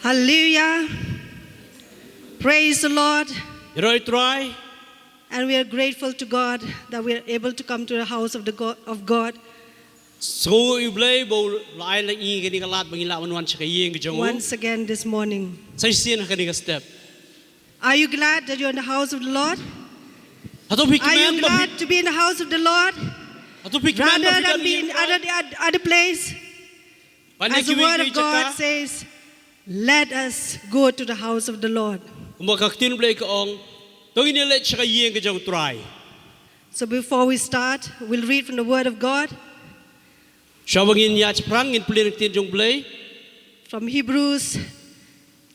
Hallelujah. Praise the Lord. Rồi try. And we are grateful to God that we are able to come to the house of God. So you play bowl lai la i cái cái lát bằng la wan cái yeng cái jong. Once again this morning. Sai sin cái step. Are you glad that you're in the house of the Lord? Are you glad to be in the house of the Lord? Rather than be in other place? As the word of God says, let us go to the house of the Lord. So before we start, we'll read from the word of God. From Hebrews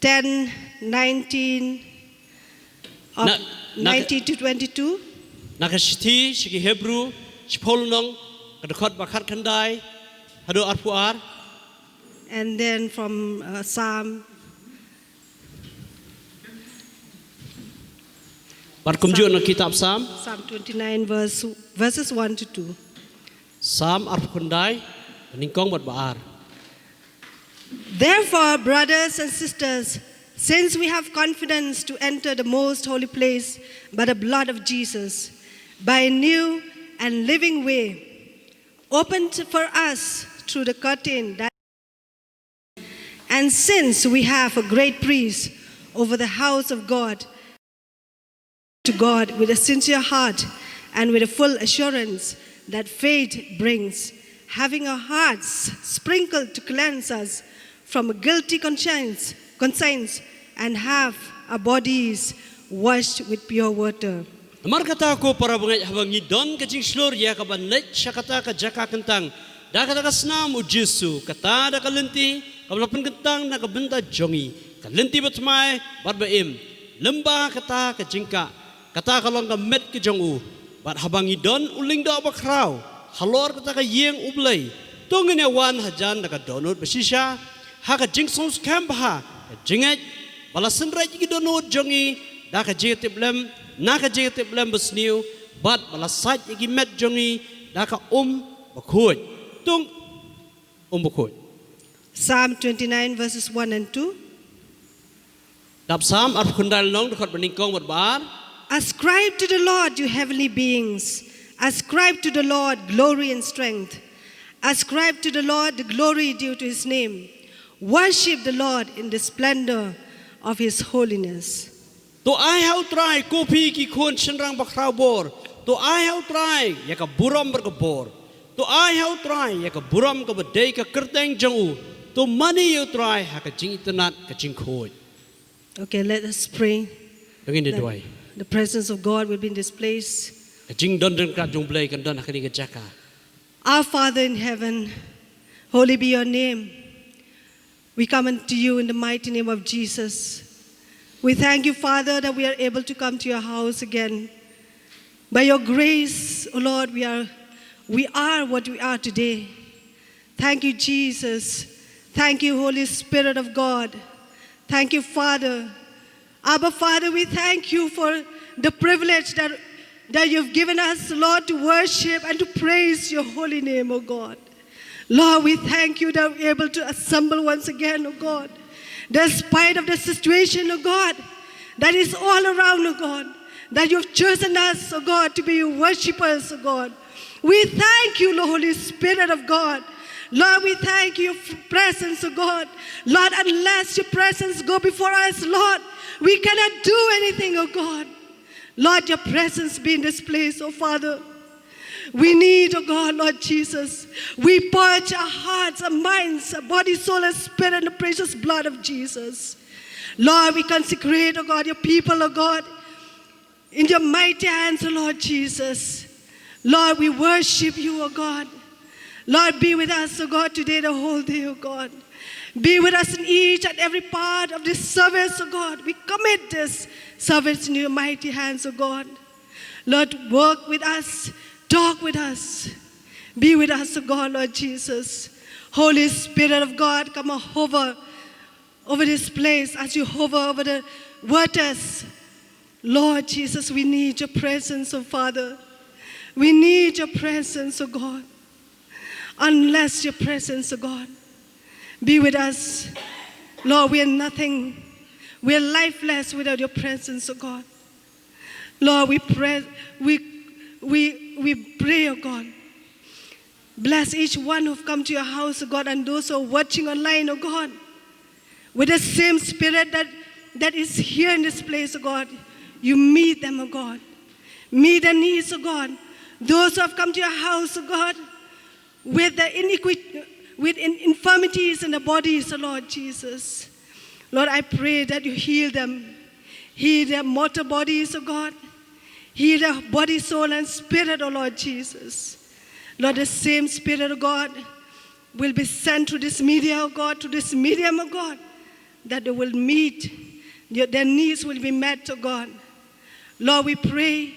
10:19 to 22. Nakashiti shiki Hebrew shpolnong kadakot bakat kandai hado arpuar. And then from Psalm. Psalm 29 verses 1 to 2. Psalm arpukandai ningkong bat baar. Therefore, brothers and sisters, since we have confidence to enter the most holy place by the blood of Jesus, by a new and living way, opened for us through the curtain that. And since we have a great priest over the house of God, to God with a sincere heart and with a full assurance that faith brings, having our hearts sprinkled to cleanse us from a guilty conscience, and have our bodies washed with pure water. Amar kata ko para bangay habangi don kajing sloria ka banlet siya kata ka jaka kentang da kata ka snamu Jesu kata da kalenti kablapan kentang na kabenta jongi kalenti batmai barbaim lembah kata ka jingka kata kalong ka met ke jongu bat habangi don uling da bakraw halor kata ka yeng ublay tongin yawan hajan da ka donut basisya ha ka jing sons kambha jinget balasan rai ki donut jongi da ka jetip lem naka jetip lem besniu bat balasat ki met jongi da ka bakhoy tung bakhoy. Psalm 29 verses 1 and 2. Dap Psalm arpukundal nong dekat beningkong bat baar. Ascribe to the Lord, you heavenly beings. Ascribe to the Lord glory and strength. Ascribe to the Lord the glory due to his name. Worship the Lord in the splendor of his holiness. To I how try kopi ki kun senrang bakrau bor. To I how try ya ka buram berkebor. To I how try ya ka buram ka bedai ka kerteng jangu. To money you try ha ka jing internet ka jing khoi. Okay, let us pray. Dengin dia doai. The presence of God will be in this place. Ka jing don den ka jong play kan don ha ka ni ka jaka. Our Father in heaven, holy be your name. We come unto you in the mighty name of Jesus. We thank you, Father, that we are able to come to your house again. By your grace, O Lord, we are what we are today. Thank you, Jesus. Thank you, Holy Spirit of God. Thank you, Father. Abba, Father, we thank you for the privilege that you've given us, Lord, to worship and to praise your holy name, O God. Lord, we thank you that we're able to assemble once again, O God. Despite of the situation, O God, that is all around, O God, that you've chosen us, O God, to be worshipers, O God. We thank you, Lord, Holy Spirit of God. Lord, we thank you for your presence, O God. Lord, unless your presence go before us, Lord, we cannot do anything, O God. Lord, your presence be in this place, O Father. We need, oh God, Lord Jesus. We purge our hearts, our minds, our body, soul, and spirit in the precious blood of Jesus. Lord, we consecrate, oh God, your people, oh God, in your mighty hands, oh Lord Jesus. Lord, we worship you, oh God. Lord, be with us, oh God, today, the whole day, oh God. Be with us in each and every part of this service, oh God. We commit this service in your mighty hands, oh God. Lord, work with us. Talk with us. Be with us, O God, Lord Jesus. Holy Spirit of God, come and hover over this place as you hover over the waters. Lord Jesus, we need your presence, O Father. We need your presence, O God. Unless your presence, O God, be with us. Lord, we are nothing. We are lifeless without your presence, oh God. Lord, we pray, we pray, oh God. Bless each one who've come to your house, oh God, and those who are watching online, oh God. With the same spirit that is here in this place, oh God. You meet them, oh God. Meet their needs, oh God. Those who have come to your house, oh God, with infirmities in the bodies, oh Lord Jesus. Lord, I pray that you heal them. Heal their mortal bodies, oh God. Heal their body, soul, and spirit, oh Lord Jesus. Lord, the same Spirit, oh God, will be sent to this media, oh God, to this medium, oh God, that they will meet, their needs will be met, oh God. Lord, we pray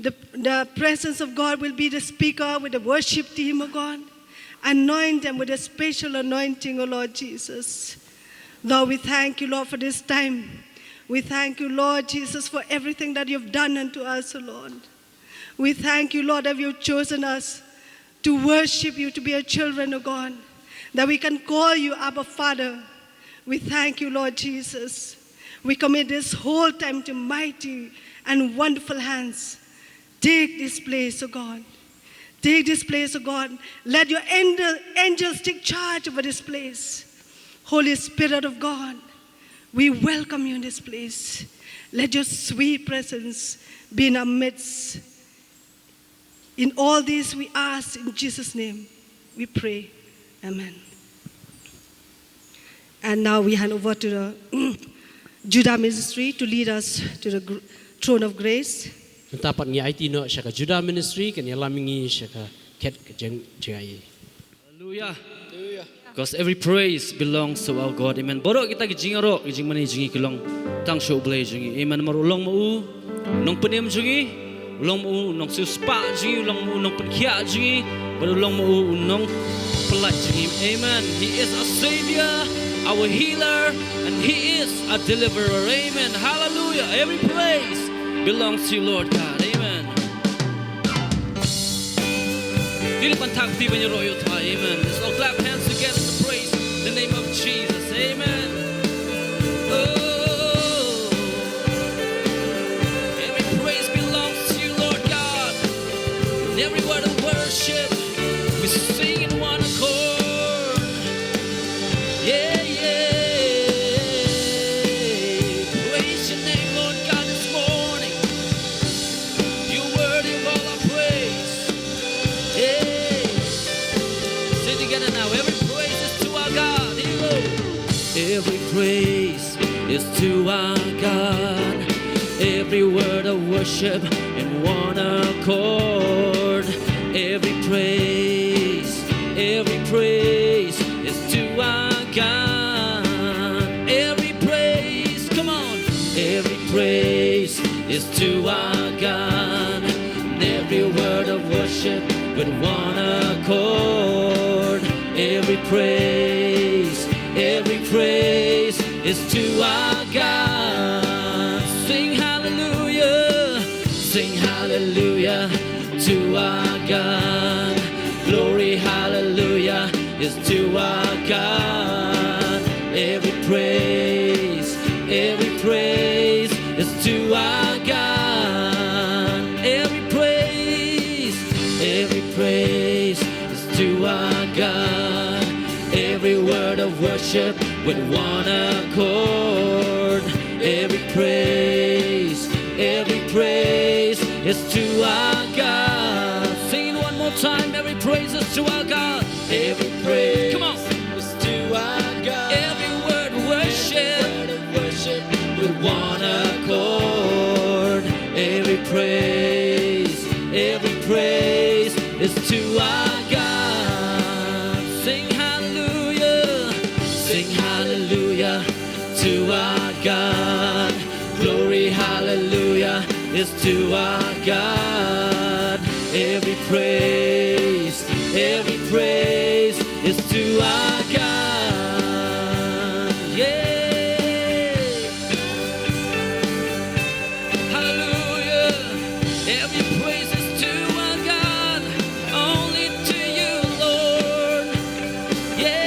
the presence of God will be the speaker with the worship team, oh God. Anoint them with a special anointing, oh Lord Jesus. Lord, we thank you, Lord, for this time. We thank you, Lord Jesus, for everything that you've done unto us, oh Lord. We thank you, Lord, that you've chosen us to worship you, to be your children, oh God, that we can call you Abba Father. We thank you, Lord Jesus. We commit this whole time to mighty and wonderful hands. Take this place, oh God. Take this place, oh God. Let your angels take charge over this place. Holy Spirit of God, we welcome you in this place. Let your sweet presence be in our midst. In all this we ask in Jesus' name, we pray. Amen. And now we hand over to the Judah Ministry to lead us to the throne of grace. Tapat ngi IT no siya ka Judah Ministry kanya lamingi siya ka ket ka jeng jai. Hallelujah. Because every praise belongs to our God. Amen. Boro kita gijingaro gijing mani jingi kilong tang show blay jingi. Amen. Marulong mo nong penim jingi. Ulong mo nong suspa jingi, ulong mo nong penkia jingi, ulong mo nong pelat jingi. Amen. He is our Savior, our healer, and He is our deliverer. Amen. Hallelujah. Every praise belongs to you, Lord God. Amen. Dilipan takti banyo ta. Amen. Let's all clap hands together to praise the name of Jesus. Amen. Oh. Every word of worship, we sing in one accord. Yeah, yeah. Praise your name, Lord God, this morning. You're worthy of all our praise. Yeah. Say it together now. Every praise is to our God. Here we go. Every praise is to our God. Every word of worship in one accord. Every praise is to our God. Every praise, come on. Every praise is to our God. And every word of worship with one accord. Every praise is to our God. Sing hallelujah, sing hallelujah to our God. Glory, hallelujah is to our God. Every praise is to our God. Every praise is to our God. Every word of worship with one accord. Every praise is to our God. Sing it one more time. Every praise is to our God. Every praise, come on, is to our God. Every word worship with one accord. Every praise is to our God. Sing hallelujah to our God. Glory, hallelujah is to our God. Every praise is to our God. Yeah. Hallelujah. Every praise is to our God. Only to you, Lord. Yeah.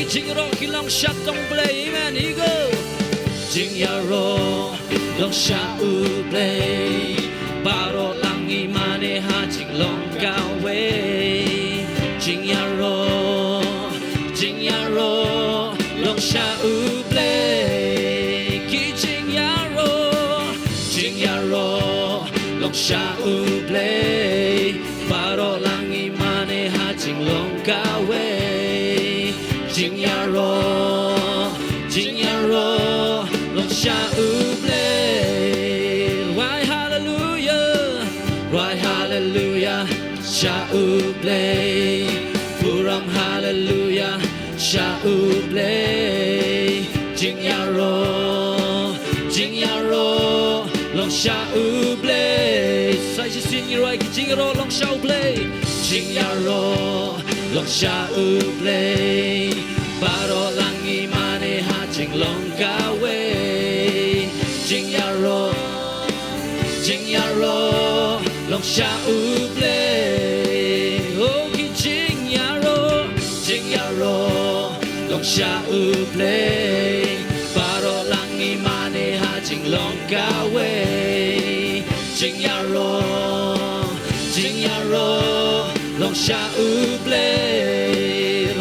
징으로 길렁 샤똥 플레이 아멘 이거 징야로 렁샤우 플레이 바로 랑이만의 하직 렁가웨이 징야로 렁샤우 플레이 기징야로 렁샤우 플레이 바로 랑이만의 하직 렁가웨이 징야로 렁샤우 플레이 right hallelujah 샤우 플레이 부람 할렐루야 샤우 플레이 징야로 렁샤우 플레이 사이시 싱이로 아이키 징야로 렁샤우 플레이 징야로 렁샤우 플레이 바로 랑이만의 하징 렁가웨이 징야로 렁샤우 플레이 오기 징야로 렁샤우 플레이 바로 랑이만의 하징 렁가웨이 징야로 렁샤우 플레이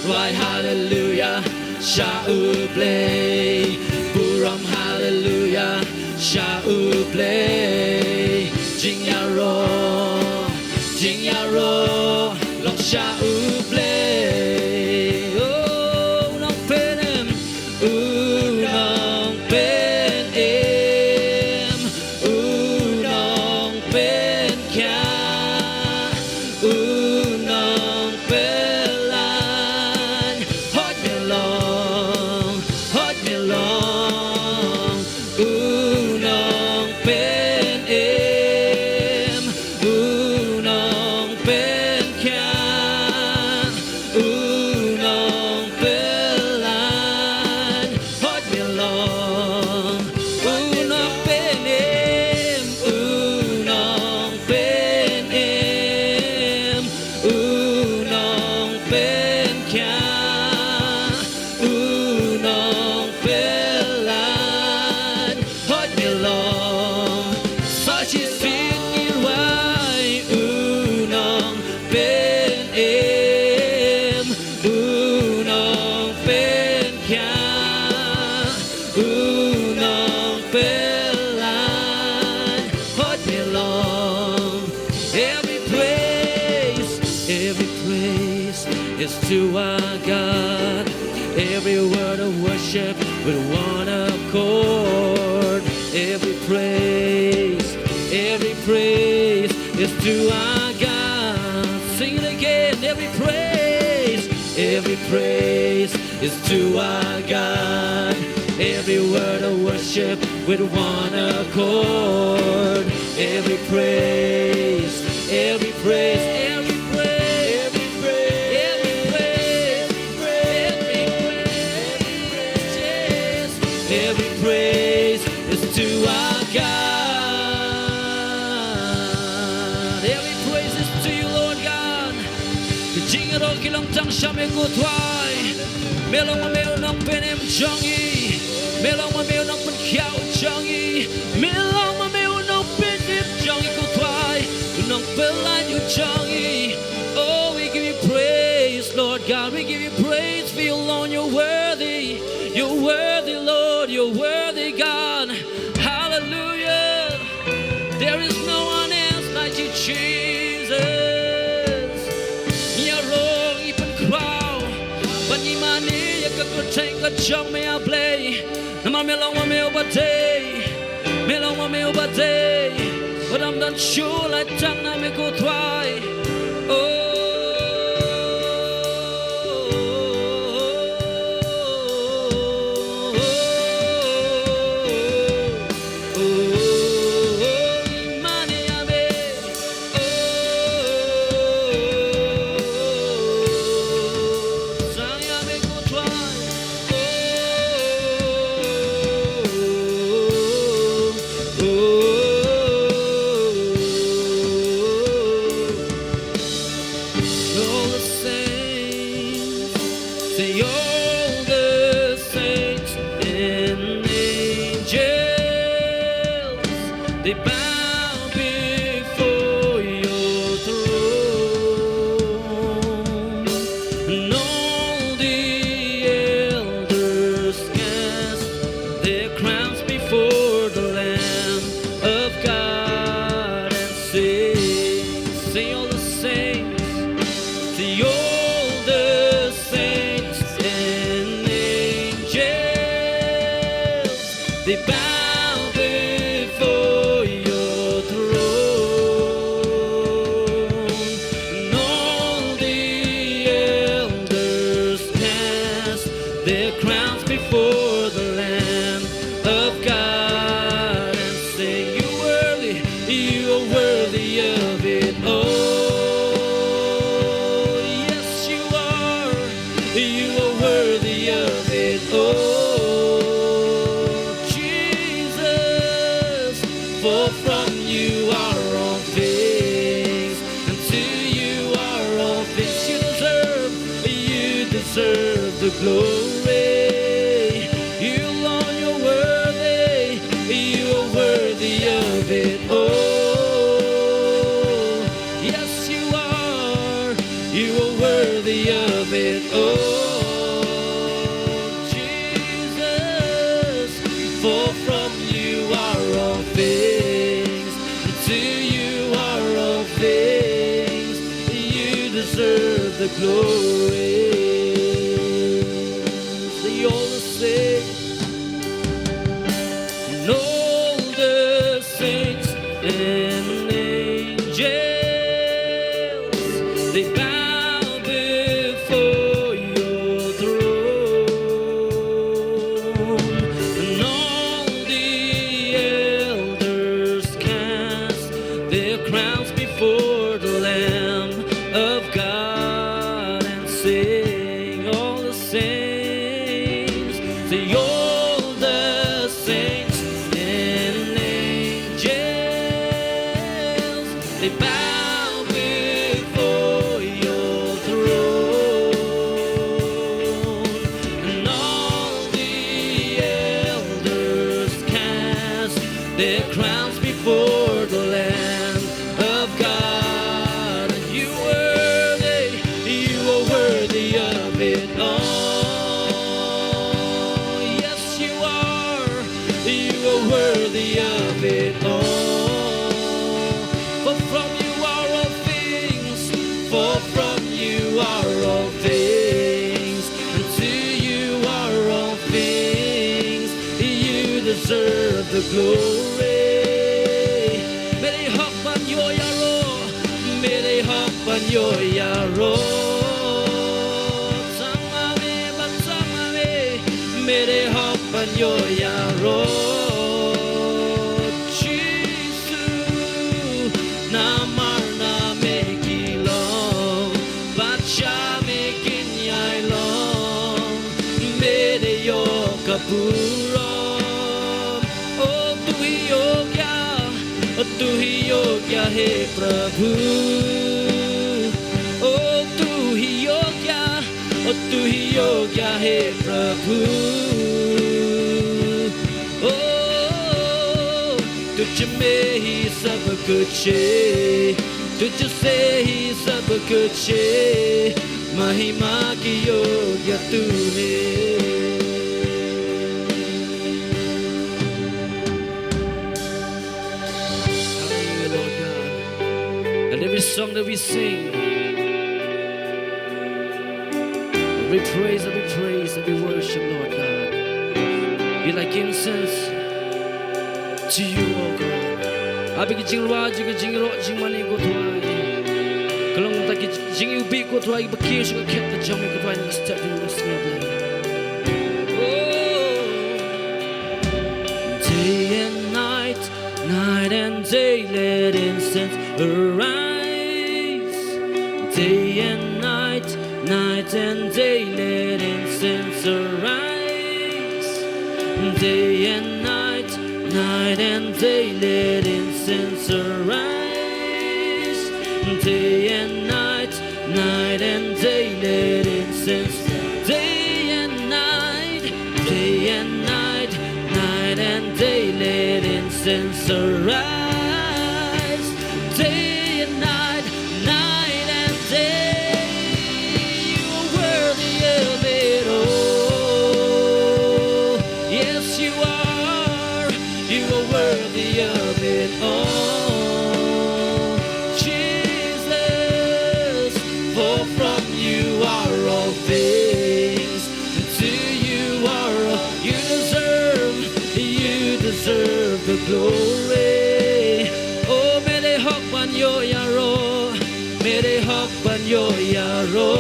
right hallelujah 샤우 플레이 부람 할렐루야 샤우 플레이 징야로 렁샤우 플레이 오 웅렁페넴 웅렁펜캬 웅렁펜란 헛멜롱 To our God, every word of worship with one accord. Every praise is to our God. Sing it again. Every praise is to our God. Every word of worship with one accord. Every praise, every praise, every praise, every praise, every praise is to our God. Every praise is to you, Lord God. Kejingero kilang tang siyame kutway. Melong mameo ng penem jongi. Melong mameo ng penkiao jongi. Melong mameo ng penem jongi kutway. Unong pelan you jongi. Oh, we give you praise, Lord God. We give you praise for you alone. You're worthy. You're worthy, Lord. You're worthy, God. Hallelujah. There is no one else like you, Jesus. Nyarong ipan kraw. Panimani yakakuteng kachong may ablay. Naman melong mameo batay. Melong mameo batay. But I'm not sure like tang na me kutway. Oh. they bow before your throne, and all the elders cast their crowns before the Lamb of God and sing all the saints, sing all the saints and angels, they bow before your throne, and all the elders cast their crowns before the Lamb of God and say, you are worthy of it all. Yes, you are worthy of it all. Jesus, for from you are all things, and to you are all things. You deserve the glory. You alone, you're worthy. You are worthy of it all. Yes, you are worthy of it all. Jesus, for from you are all things, and to you are all things. You deserve the glory. See all the saints, and all the saints and angels, they bow before your throne, and all the elders cast their crowns before the Lamb of God and sing all the saints, sing all the saints and angels, they bow before your throne, and all the elders cast their crowns before the Lamb of God. And you are worthy of it all. Yes, you are worthy of it all. For from you are all things, for from you are all things, and to you are all things. You deserve the glory. May they hoppan your yaro, may they hoppan your yaro. Samame, but samame, may they hoppan your yaro. Jesus, namar na mekilong, bacha mekinyay long, may they yo kapurom. Oh, tu hi yogya he Prabhu. Oh, tu hi yogya he Prabhu. Oh, तुझ में ही सब कुछ है, तुझसे ही सब कुछ है, महिमा की योग्य तू है. Hallelujah, Lord God. And every song that we sing, every praise, every worship, Lord God, be like incense to you, oh God. Abi ki jingwa, jingro, jingmani ko tuai. Kalong ta ki jing ubi ko tuai, bakir shi ko ket the jami ko tuai, na step in the snare. Day and night, night and day, let incense arise. Day and night, night and day, let incense arise. Day and night, night and day, let incense arise. Day and night, night and day, let incense. Day and night, day and night, night and day, let incense arise. glory. Oh, may they hawk ban yo yaro, may they hawk ban yo yaro.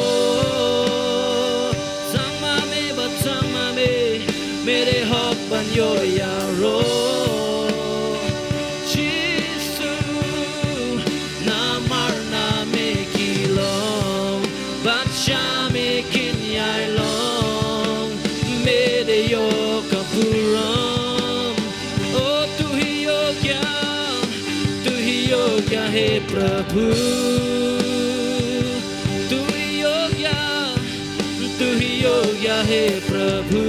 Sang mame but sang mame, may they hawk ban yo yaro. Jesus, na mar na me kilong, but shame kin yai long, may they yo kapuram. Oh, tu hi yoga he Prabhu, tu hi yoga he Prabhu.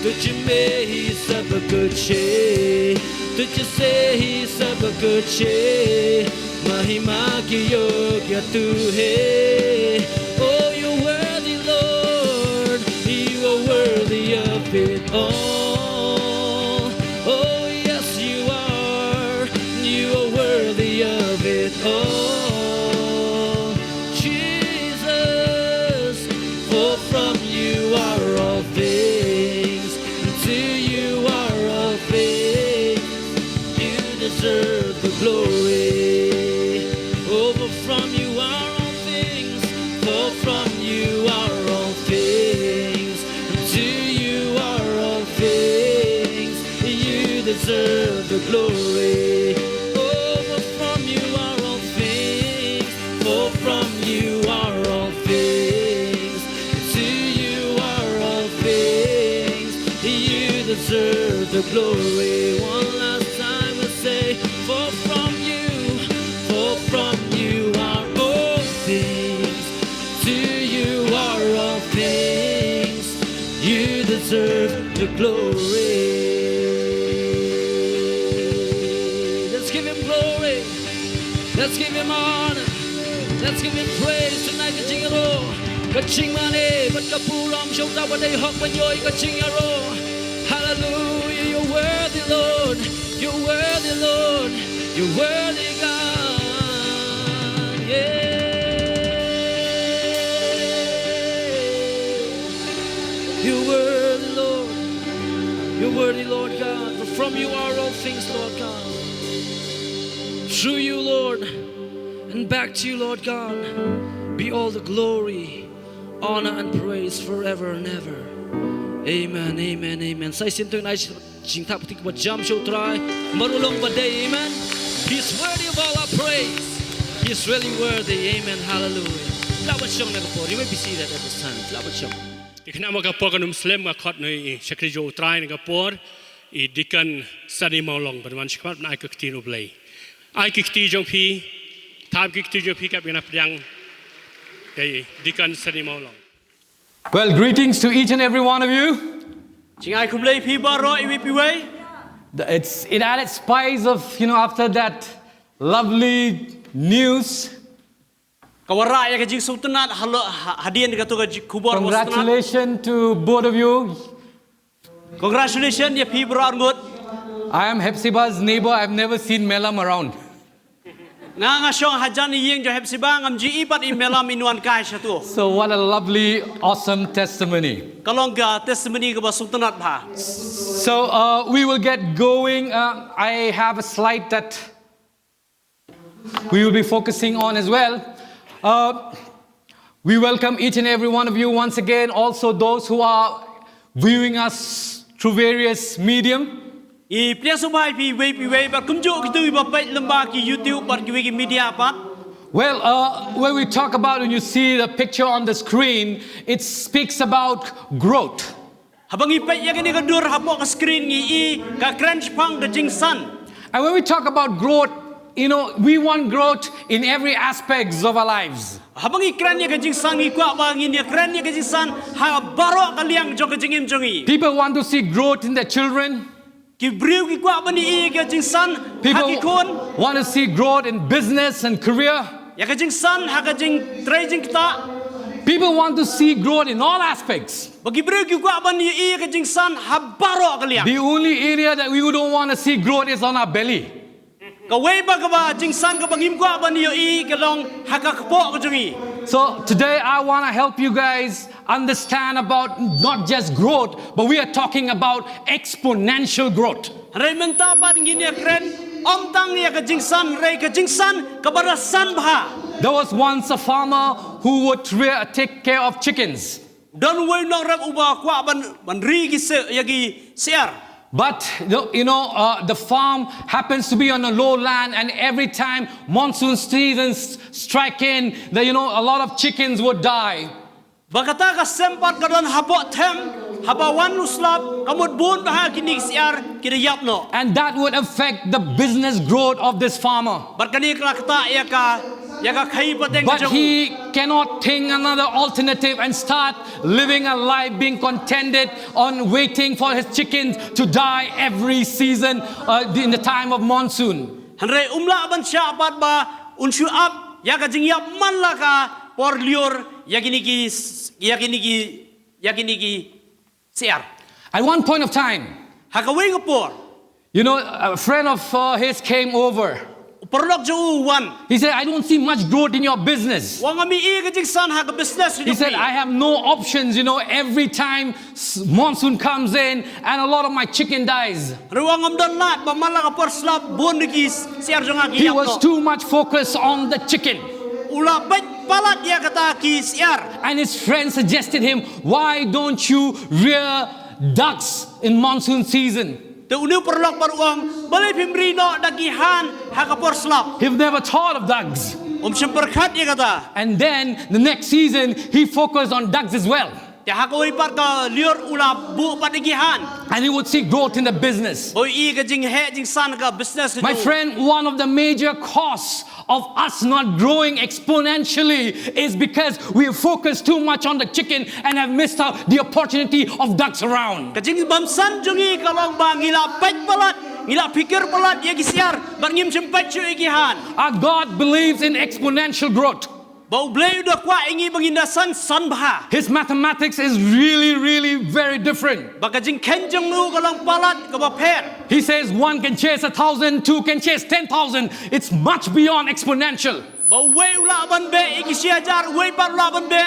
तुझ में ही सब कुछ है, तुझसे ही सब कुछ है, महिमा की योग्य तू है. Oh, you're worthy, Lord, you are worthy of it all. Oh, yes, you are worthy of it all. Jesus, for from you are all things, to you are all things, you deserve the glory. Oh, for from you are all things, for from you are all things, to you are all things, you deserve the glory. Oh, for from you are all things, for from you are all things, to you are all things, you deserve the glory. One last time I say, for from you are all things, to you are all things, you deserve the glory. Let's give him glory, let's give him honor, let's give him praise tonight. Kaching mane, but kapuram shota badai hok banyoy kaching yaro. Hallelujah, you're worthy, Lord, you're worthy, Lord, you're worthy, God. Yeah, you're worthy, Lord, you're worthy, Lord God. For from you are all things, Lord God. Through you, Lord, and back to you, Lord God, be all the glory, honor, and praise forever and ever. Amen, amen, amen. Say sinto nai jing tap tik ba jam show try marulong ba day, amen. He's worthy of all our praise. He's really worthy, amen, hallelujah. Lawat siyang nagapor. You may be seated at this time. Lawat siyang. Ikna magapor kanum Muslim ngakot noi sakri jo utrai ngapor I dikan sani maulong berman shikmat na ikakti no blay. Ai kikti jong pi tab kikti jong pi kap yana pryang dei dikan sani maulong. Well, greetings to each and every one of you. Jing ai kum blay pi baro iwi pi way. It added spice of, after that lovely news. Kawara ya kajing sultanat halo hadian ka to ka kubor Congratulations to both of you. Congratulations ya pi baro ngot. I am Hepzibah's neighbor. I've never seen Melam around. Nga syong hajan yeng jo Hepzibah ngam ji ipat I melam inuan kai satu. So what a lovely, awesome testimony. Kalong ka testimony ka ba sultanat ba. So we will get going. I have a slide that we will be focusing on as well. We welcome each and every one of you once again. Also those who are viewing us through various medium. I piaso bai pi way ba kumjo kitu ba pai lamba ki YouTube par ki wiki media pat. Well, when we talk about, when you see the picture on the screen, it speaks about growth. Habang I pai ya kini ka dur hapo ka screen ngi I ka crunch pang ka jing san. And when we talk about growth, we want growth in every aspects of our lives. Habang I kran ya ka jing san ngi kwa ba ngi ni kran ya ka jing san ha baro ka liang jo ka jing im jongi. People want to see growth in their children. Ki briu ki kwa ba ni I ka jing san ha People ki kon want to see growth in business and career. ya ka jing san ha ka jing trai jing ta. People want to see growth in all aspects. Bagi briu ki kwa ba ni I ka jing san ha baro ka liang. The only area that we don't want to see growth is on our belly. Ka way ba ka ba jing san ka bangim kwa ba ni I ka long ha ka kpo ka jongi. So today I want to help you guys understand about not just growth, but we are talking about exponential growth. Ray menta pat nginia kren om tang nia ka jingsan ray ka jingsan kabarasan bha. There was once a farmer who would take care of chickens. Don way nong rap uba kwa ban ri gi se yagi siar. But the farm happens to be on a low land, and every time monsoon seasons strike in, a lot of chickens would die. Bakata ka sempat ka don habo them habawan uslap kamut bun bha kinik siar kiriyap no. And that would affect the business growth of this farmer. Barkani kata ya ka khai pateng But jong. he cannot think another alternative and start living a life being contented on waiting for his chickens to die every season in the time of monsoon. Hanre umla ban sya pat ba unshu up ya ka jingyap man la ka por lior yakini siar. At one point of time, Hakawing por. a friend of his came over. Porlok jo wan. He said, I don't see much growth in your business. Wang ami I ka jingsan ha ka business. He said, I have no options, every time monsoon comes in and a lot of my chicken dies. Ruang am don lat ba mala ka por slap bon ki siar jong aki. He was too much focused on the chicken. Ula bet palat ya kata ki siar. And his friend suggested him, why don't you rear ducks in monsoon season? Te uniu porlok baruang balai pimri no dagihan ha ka por slap. He've never thought of ducks. Semperkat ya kata. And then the next season, he focused on ducks as well. Te hakawing par ka lior ula bu padagihan. And he would see growth in the business. Boy I ka jing he jing san ka business. My friend, one of the major costs of us not growing exponentially is because we have focused too much on the chicken and have missed out the opportunity of ducks around. Kajing bamsan jungi kalong ba ngila pet palat ngila pikir palat ya gisiar bangim sempet cu igihan. Our God believes in exponential growth. Bau blay udah kwa ingi bangindasan san bah. His mathematics is really very different. Bakajing kenjeng nu kalong palat ka baper. He says 1 can chase 1,000, 2 can chase 10,000. It's much beyond exponential. Bau way ula ban be igisi hajar way par ula ban be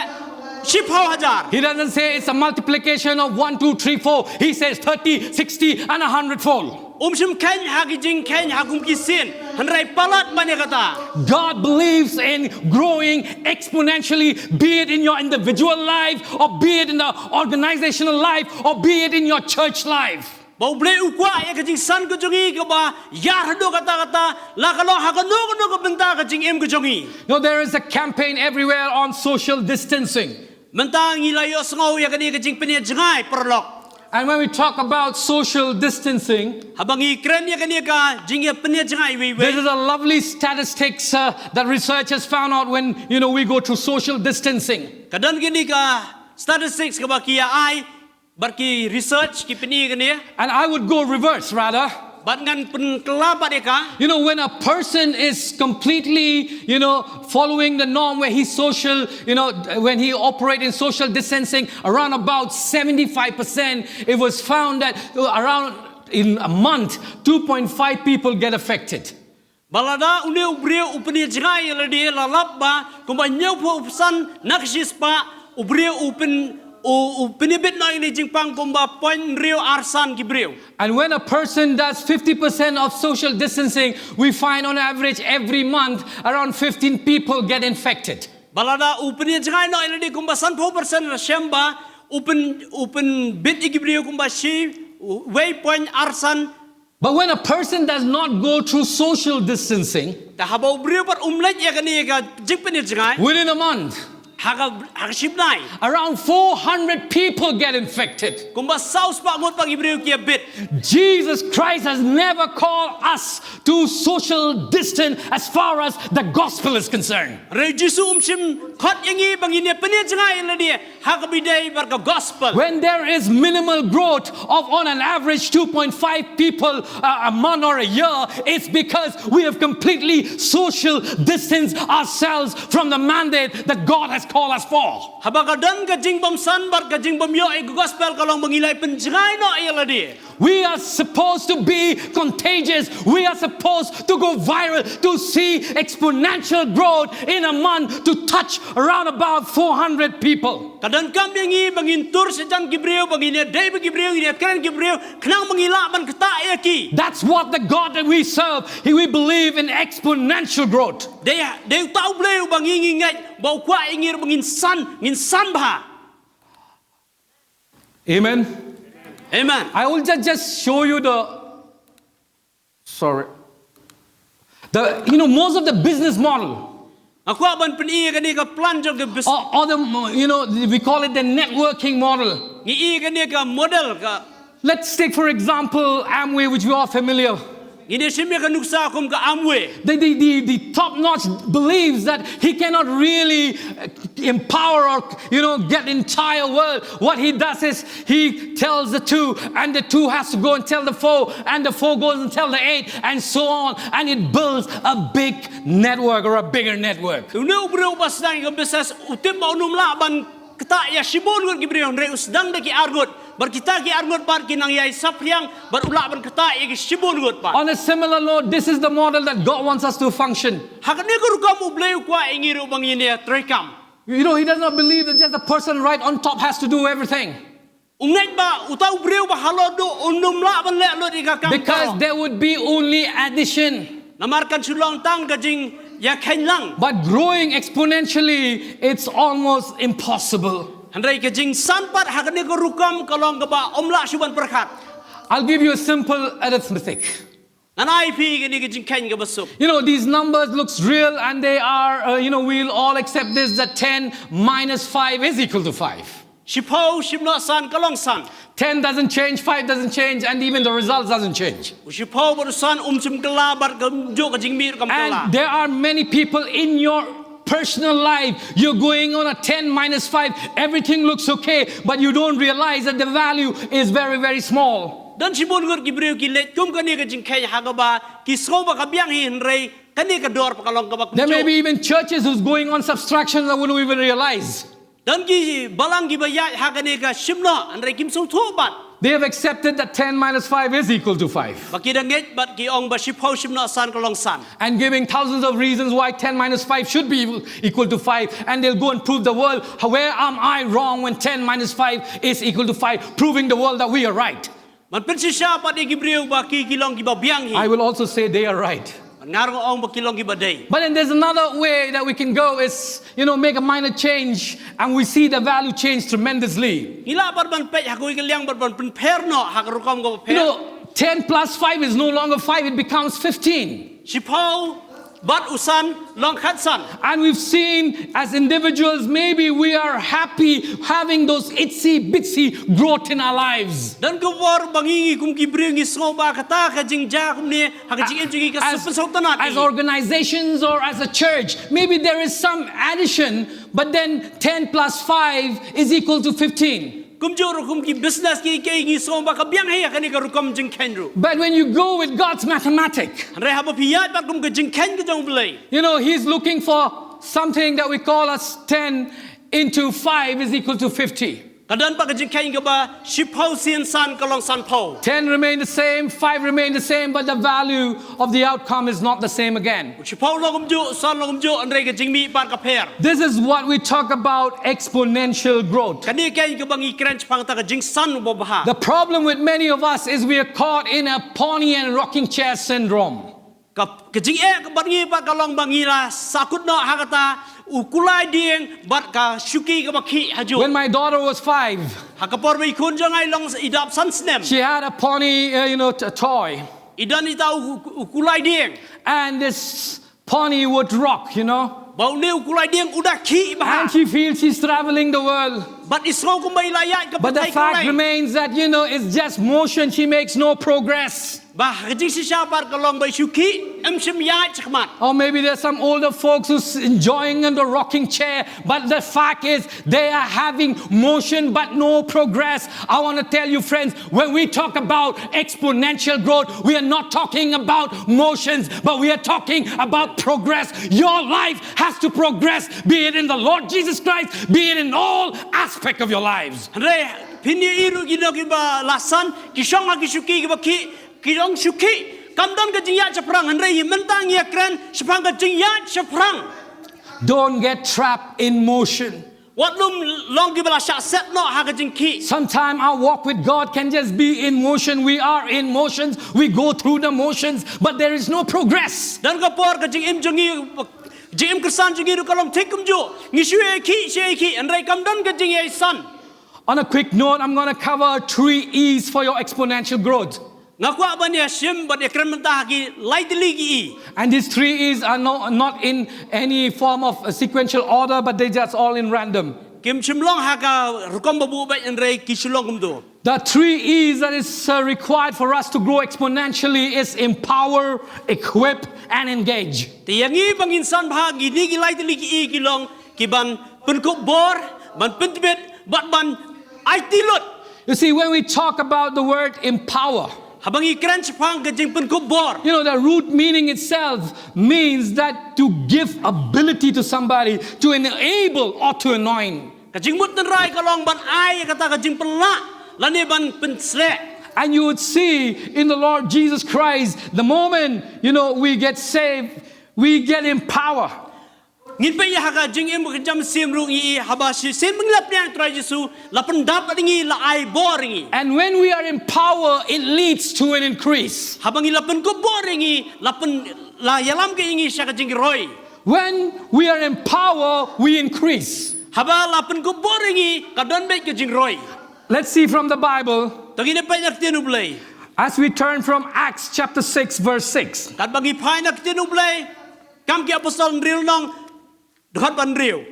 ship how hajar. He doesn't say it's a multiplication of 1, 2, 3, 4. He says 30, 60 and 100-fold. Sim ken hagijing ken hagum kisin hanrai palat banya kata. God believes in growing exponentially, be it in your individual life, or be it in the organizational life, or be it in your church life. Bau blay ukwa ya kajing san kujungi ka ba yar hado kata la kalau hakano ka benta kajing em kujungi. There is a campaign everywhere on social distancing. Mentang ilayo sngau ya kajing penia jengai perlok. And when we talk about social distancing, Habang ikren ya ka jing ya penia jengai we. this is a lovely statistics that researchers found out when we go through social distancing. Kadang gini ka statistics ka ba kia ai barki research ki peni kania. And I would go reverse rather. Bat ngan pen kelabat ya ka. When a person is completely, following the norm where he's social, when he operates in social distancing, around about 75%, it was found that around in a month, 2.5 people get affected. Balada uneu brio upeni jengai la dia la labba kumbanyau po upsan naksis pa ubrio upenibit na ini jingpang kumba point rio arsan kibriu. And when a person does 50% of social distancing, we find on average every month around 15 people get infected. Balada upeni jengai na ini kumba 100% la shemba upen bit ikibriu kumba shi way point arsan. But when a person does not go through social distancing, Tahabau brio par umlet ya kani ka jingpeni jengai. within a month, Hakaship nai. around 400 people get infected. Kumba saus pa ngot pagi brio kia bit. Jesus Christ has never called us to social distance as far as the gospel is concerned. Re Jisu umsim khot yangi banginia penia jengai la dia hakabidai bar ka gospel. When there is minimal growth of on an average 2.5 people a month or a year, it's because we have completely social distanced ourselves from the mandate that God has called us for. Habakadan kajing bamsan bar kajing bamyo ay gospel kalong mangilay penjengay no ayaladi. We are supposed to be contagious. We are supposed to go viral, to see exponential growth in a month, to touch around about 400 people. Kadan kambingi bangin tur sejan gibreu bangin day gibreu ini keren gibreu kenang mangila ban kata ayaki. That's what the God that we serve. We believe in exponential growth. Dia tahu bleu bangin ingat bau kuat ingir bangin san bah. Amen. Amen. I will just show you most of the business model. Aku aban peni kani ka plan jog bis. Or we call it the networking model. Ngi kani ka model ka. Let's take for example Amway, which we are familiar. Ini simya ka nuksa akum ka Amway. The top-notch believes that he cannot really empower or get the entire world. What he does is he tells the 2, and the 2 has to go and tell the 4, and the 4 goes and tell the 8, and so on, and it builds a big network or a bigger network. Uno bro pasang ka bisas utim ma unum la ban kata ya shibon gur gibrion re usdang de ki argot bar kita ki argot bar kinang yai sapriang bar ulak ban kata ya ki shibon gur pa. On a similar note, this is the model that God wants us to function. Hakane gur kamu bleu kwa ingiru bangin ya trekam. He does not believe that just the person right on top has to do everything. Unget ba utau breu ba halodo unum la ban le lo di ka kam. Because there would be only addition. Namarkan sulong tang kajing ya kailang. But growing exponentially, it's almost impossible. Handai kajing sanpat hakane gur rukam kalong ka ba omla suban perkat. I'll give you a simple arithmetic. Nanai pi kani kajing kain ka basuk. These numbers looks real, and they are, we'll all accept this, that 10 minus 5 is equal to 5. Shipau shipno san kalong san. 10 doesn't change, 5 doesn't change, and even the results doesn't change. Shipau barusan sim kala bar jo kajing mir kam kala. And there are many people in your personal life, you're going on a 10 minus 5, everything looks okay, but you don't realize that the value is very, very small. Dan sibon gur gibreu ki let kum kani kajing kai hagaba ki soba ka biang hin rei kani ka dor pa kalong ka ba. There may be even churches who's going on subtraction that wouldn't even realize. Dan ki balang gi bayat hakane ka shimno an rei kim so thu bat. They have accepted that 10 minus 5 is equal to 5. Bakida nget bat ki ong ba shipau shimno san kalong san. And giving thousands of reasons why 10 minus 5 should be equal to 5. And they'll go and prove the world, where am I wrong when 10 minus 5 is equal to 5? Proving the world that we are right. Man pensisya pat gibreu ba ki kilong ki ba biang hi. I will also say they are right. Ngarong ong ba kilong ki ba day. But then there's another way that we can go is, make a minor change and we see the value change tremendously. Ila bar ban pe hakoi kaliang bar ban pen perno hakarukam ko per. 10 plus 5 is no longer 5, it becomes 15. Shipau bat usan long khat san. And we've seen as individuals, maybe we are happy having those itsy bitsy growth in our lives. Dan ko war bangingi kum gibreu ngi so ba kata ka jing ja kum ne hakajing enjigi ka supen so tanat. As organizations or as a church, maybe there is some addition, but then 10 plus 5 is equal to 15. Kum joro kum ki business ki ngi so ba ka biang he kani ka rukom jing kenru. But when you go with God's mathematic, Re haba piyat ba kum ka jing ken ka jong blai. He's looking for something that we call as 10 into 5 is equal to 50. Kadan pa ka jing ken ka ba shipau sin san kalong san pau. 10 remain the same, 5 remain the same, but the value of the outcome is not the same again. Shipau lo kum jo san lo kum jo an re ka jing mi pan ka per. This is what we talk about exponential growth. Kani ken ka bangi krench pang ta ka jing san bo ba. The problem with many of us is we are caught in a pony and rocking chair syndrome. Ka jing e ka bangi pa kalong bangi la sakut no hakata ukulai dieng bat ka shuki ka bakhi haju. When my daughter was 5, Hakapor ba ikun jangai long idap san snem. she had a pony, toy. Idan ita ukulai dieng. And this pony would rock, Bau ne ukulai dieng udah ki bah. And she feels she's traveling the world. Bat isro kumbai layak ka But the patai fact kalai. remains that, it's just motion. She makes no progress. bah kajing si siapa kalong bai syuki semyat cekmat. Or maybe there's some older folks who's enjoying in the rocking chair, but the fact is they are having motion but no progress. I want to tell you, friends, when we talk about exponential growth, we are not talking about motions, but we are talking about progress. Your life has to progress, be it in the Lord Jesus Christ, be it in all aspects of your lives. Andre pini iru gino kiba lasan kisong agi syuki kiba kilong syuki kamdon kajing ya ceprang Andre mentang ya keren sepang kajing ya ceprang. Don't get trapped in motion. What long give a shot set not hakajing ki. Sometimes our walk with God can just be in motion. We are in motions. We go through the motions, but there is no progress. Dan kapor kajing im jongi jim kersan jongi ru kalom tekum jo ngisue ki and rai kamdon kajing ya san. On a quick note, I'm going to cover 3 E's for your exponential growth. Ngakwa banya sim bad ekran mentah ki lightly ki. And these 3 E's are not in any form of a sequential order, but they just all in random. Kim chimlong haka rukom babu ba and rai ki sulong kumdo. The 3 E's that is required for us to grow exponentially is empower, equip, and engage. Tiyangi bang insan bahagi ni ki lightly ki kilong ki ban penkup bor ban pentibet ban aitilot. You see, when we talk about the word empower, habang ikran sepang kajing penkup bor. you know, the root meaning itself means that to give ability to somebody, to enable or to anoint. Kajing mut rai kalong ban ai kata kajing pelak lani ban pensle. And you would see in the Lord Jesus Christ, the moment, you know, we get saved, we get empowered. Ngin pa ya haka jing em kajam sim ru i haba si sim nglap yang trai Jesu la pendap ngi la ai boringi. And when we are empowered, it leads to an increase. Habang ila pen ko boringi la pen la yalam ke ingi sya kajing roi. When we are empowered, we increase. Haba la pen ko boringi kadon be kajing roi. Let's see from the Bible. Tagine pa nak tinu blai. As we turn from Acts chapter 6, verse 6. Kat bagi pai nak tinu blai. Kam ki apostol nril nong dekat ban riu.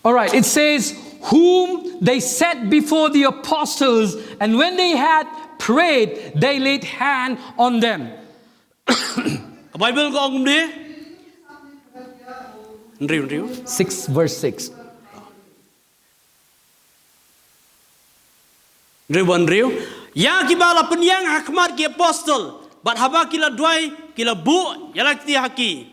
All right, it says, whom they set before the apostles, and when they had prayed, they laid hand on them. Bible ko ang ni. Nriu. 6 verse 6. Riu. Ya kibala penyang hakmat ki apostol. Bat haba kila duai kila bu yalak ti haki.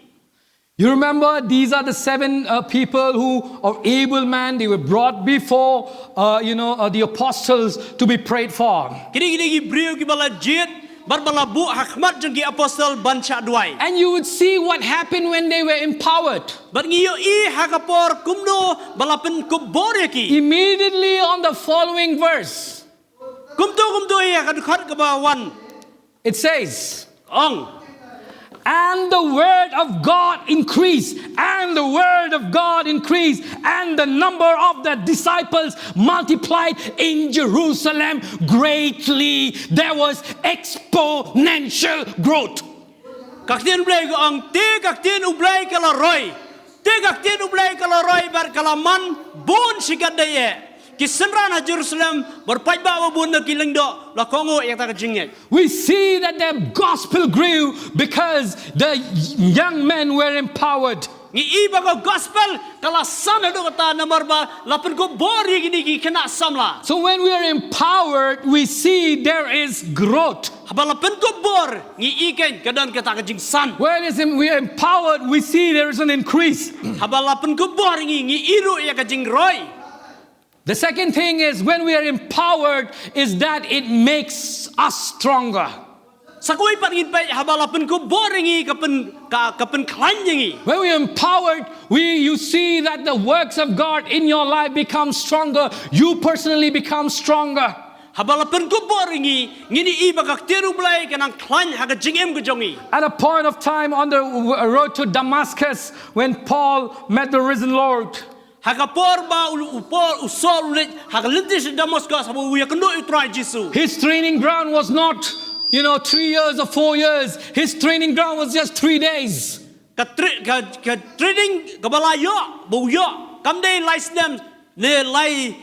You remember, these are the 7 people who are able men. They were brought before, the apostles to be prayed for. Kini brio kibala jit bar bala bu hakmat jeng ki apostol banca duai. And you would see what happened when they were empowered. Bar ngiyo I hakapor kumno bala pen kubor ki. Immediately on the following verse, Kumto ya kadukhat kabawan. it says, Ong. and the word of God increased, and the word of God increased, and the number of the disciples multiplied in Jerusalem greatly. There was exponential growth. Kaktin ublay ko ang te kaktin ublay kala roy. Te kaktin ublay kala roy bar kalaman bon sikadaye. Kisenran ha Jerusalem berpajba bun na kilingdo la kongo yang tak jingit. We see that the gospel grew because the young men were empowered. Ngi iba ko gospel kala sam do kata nomor ba lapen ko bori gini ki kena samla. So when we are empowered, we see there is growth. Haba lapen ko bor ngi iken kadan kata kajing san. When we are empowered, we see there is an increase. Haba lapen ko bor ngi iru ya kajing roy. The second thing is when we are empowered is that it makes us stronger. Sakoi paringin pa habalapan ko boringi kapen klanjingi. When we are empowered, you see that the works of God in your life become stronger. You personally become stronger. Habalapan ko boringi ngini iba kaktiru blay kanang klan haga jingem ko jongi. At a point of time on the road to Damascus, when Paul met the risen Lord, Hakapor ba upor usol ulit hakalintis sa Damascus habu uya kendo itry Jesu. his training ground was not 3 years or 4 years. His training ground was just 3 days. Ka training kabalayo buyo kamde lice them le lai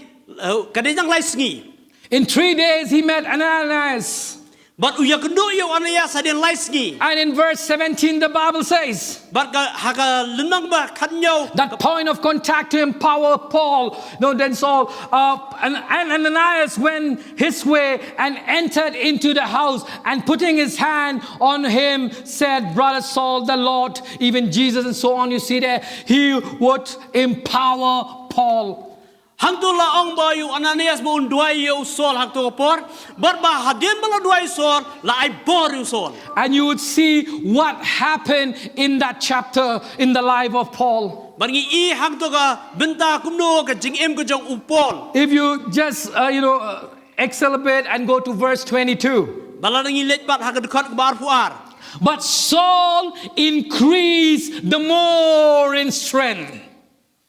kadejang lai sngi. In 3 days, he met Ananias. But uya kendo yo Ananias hadin laisngi. And in verse 17, the Bible says, But haga lenang ba kanyo. that point of contact to empower Paul. No, then Saul and Ananias went his way and entered into the house, and putting his hand on him said, Brother Saul, the Lord, even Jesus, and so on. You see there, he would empower Paul. Hang tu la ong ba yu Ananias mo unduai yu Saul hang tu kapor. But ba hadin ba la duai Saul la ai bor yu Saul. And you would see what happened in that chapter in the life of Paul. Baringi I hang tu ka benta kumno ka jing em ka jong upol. If you just, excel a bit and go to verse 22. Balarangi let bat haga dekat ke bar fuar. But Saul increased the more in strength.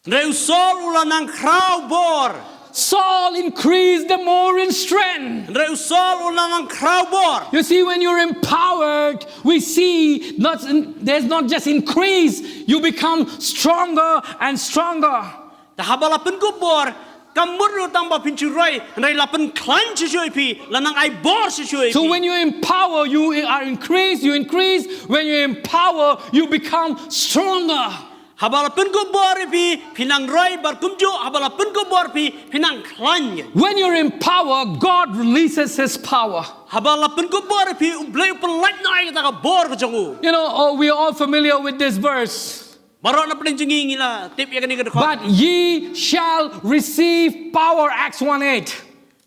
Reu Saul ula nang krau bor. Saul increased the more in strength. Reu Saul ula nang krau bor. You see, when you're empowered, we see there's not just increase, you become stronger and stronger. Tahabala pen ku bor. Kamur ru tamba pinchurai. Rei lapen klan chishui pi. Lanang ai bor chishui pi. So when you empower, you are increased, you increase. When you empower, you become stronger. Habala pen ku bor pi pinang roi bar kumju. Habala pen ku bor pi pinang klan. When you're empowered, God releases His power. Habala pen ku bor pi ublei pen light nai kita ka bor ke jongu. You know, we are all familiar with this verse. Baru na pen jengi ngila tip ya kani ke dekot. But ye shall receive power, Acts 1:8.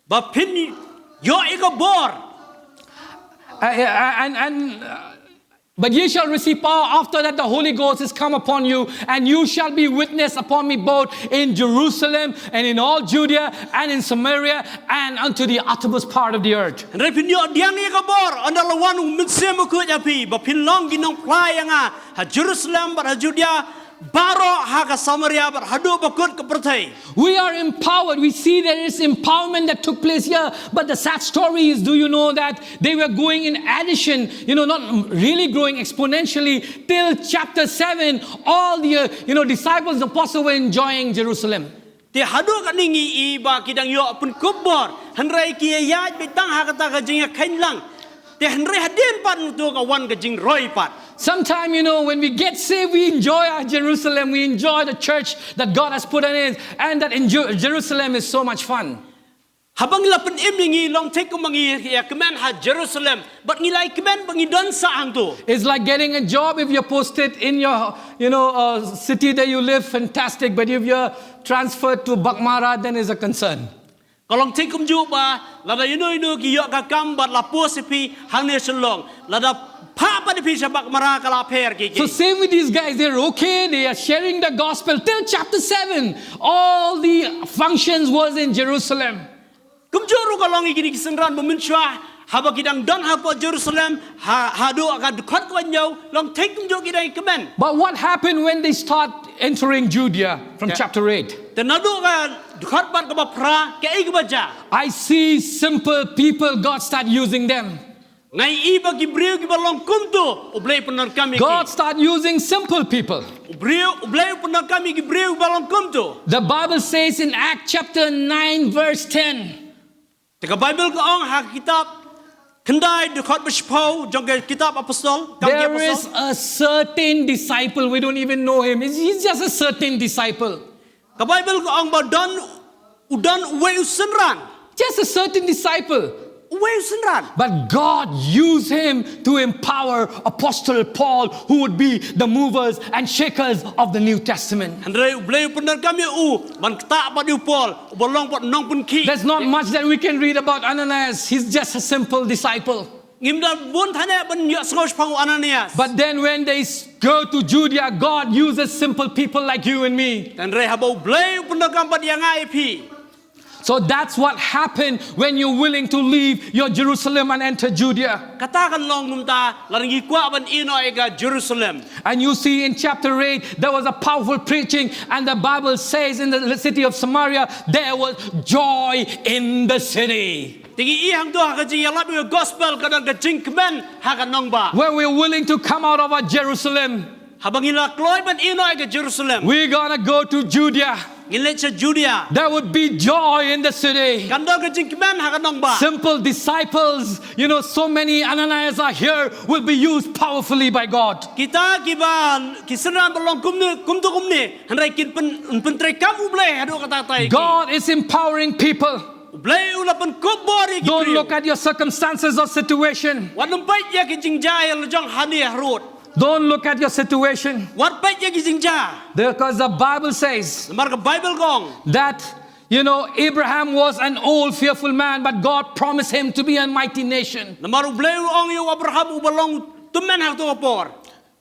Ba pin yo ika bor. But ye shall receive power after that the Holy Ghost is come upon you, and you shall be witness upon me both in Jerusalem and in all Judea and in Samaria and unto the uttermost part of the earth. Rei pin yo diang ni ka bor. Anda lawan mensem ku ya pi. Ba pin long ginong play nga ha Jerusalem bar ha Judea. Baro haga Samaria bar hadu bakut ke pertai. We are empowered. We see there is empowerment that took place here. But the sad story is, do you know that they were going in addition, not really growing exponentially till chapter 7. All the, disciples and apostles were enjoying Jerusalem. Ti hadu ka ningi iba kidang yo pun kubor. Henrai ki ya bitang hakata ka jinga kain lang. Ti henrai hadin pan tu ka wan ka jing roi pat. Sometime, when we get saved, we enjoy our Jerusalem. We enjoy the church that God has put in it. And that in Jerusalem is so much fun. Habang lapan imningi long take kumangi ya kemen ha Jerusalem. But ngilai kemen bangi don sa ang tu. It's like getting a job if you're posted in your, city that you live, fantastic. But if you're transferred to Bakmara, then it's a concern. Kalau take kumju ba, lada ino ki yo ka kam bat la posipi hang ne selong. Lada so same with these guys, they're okay, they are sharing the gospel till chapter 7. All the functions was in Jerusalem. Kumjuru kalong igini kisenran buminswa haba kidang don hapa Jerusalem hadu akan dekat kwanyo long take kumju kidang kemen. But what happened when they start entering Judea from chapter 8? Tenadu ka dekat bat ka pra ke igbaja. I see simple people, God start using them. God start using simple people. The Bible says in Acts chapter 9 verse 10. There is a certain disciple, we don't even know him. He's just a certain disciple. Just a certain disciple. But God used him to empower Apostle Paul, who would be the movers and shakers of the New Testament. There's not much that we can read about Ananias. He's just a simple disciple. But then when they go to Judea, God uses simple people like you and me. So that's what happened when you're willing to leave your Jerusalem and enter Judea. And you see in chapter 8, there was a powerful preaching, and the Bible says in the city of Samaria, there was joy in the city. When we're willing to come out of our Jerusalem, we're gonna go to Judea. Ngilecha Judea. There would be joy in the city. Kando ka jing kiman hakanong ba. Simple disciples, so many Ananias are here, will be used powerfully by God. Kita kiban kisanan balong kumni. Hanray kin pentray kam ublay hado katatay. God is empowering people. Ublay ulapan kubori. Don't look at your circumstances or situation. Wanong bait ya kijing jaya lejong hani harut. Don't look at your situation. What bait ya kijing ja. Because the Bible says Marka Bible gong. that, Abraham was an old, fearful man, but God promised him to be a mighty nation. Namaru blay ong yu Abraham ubalong tumen harto apor.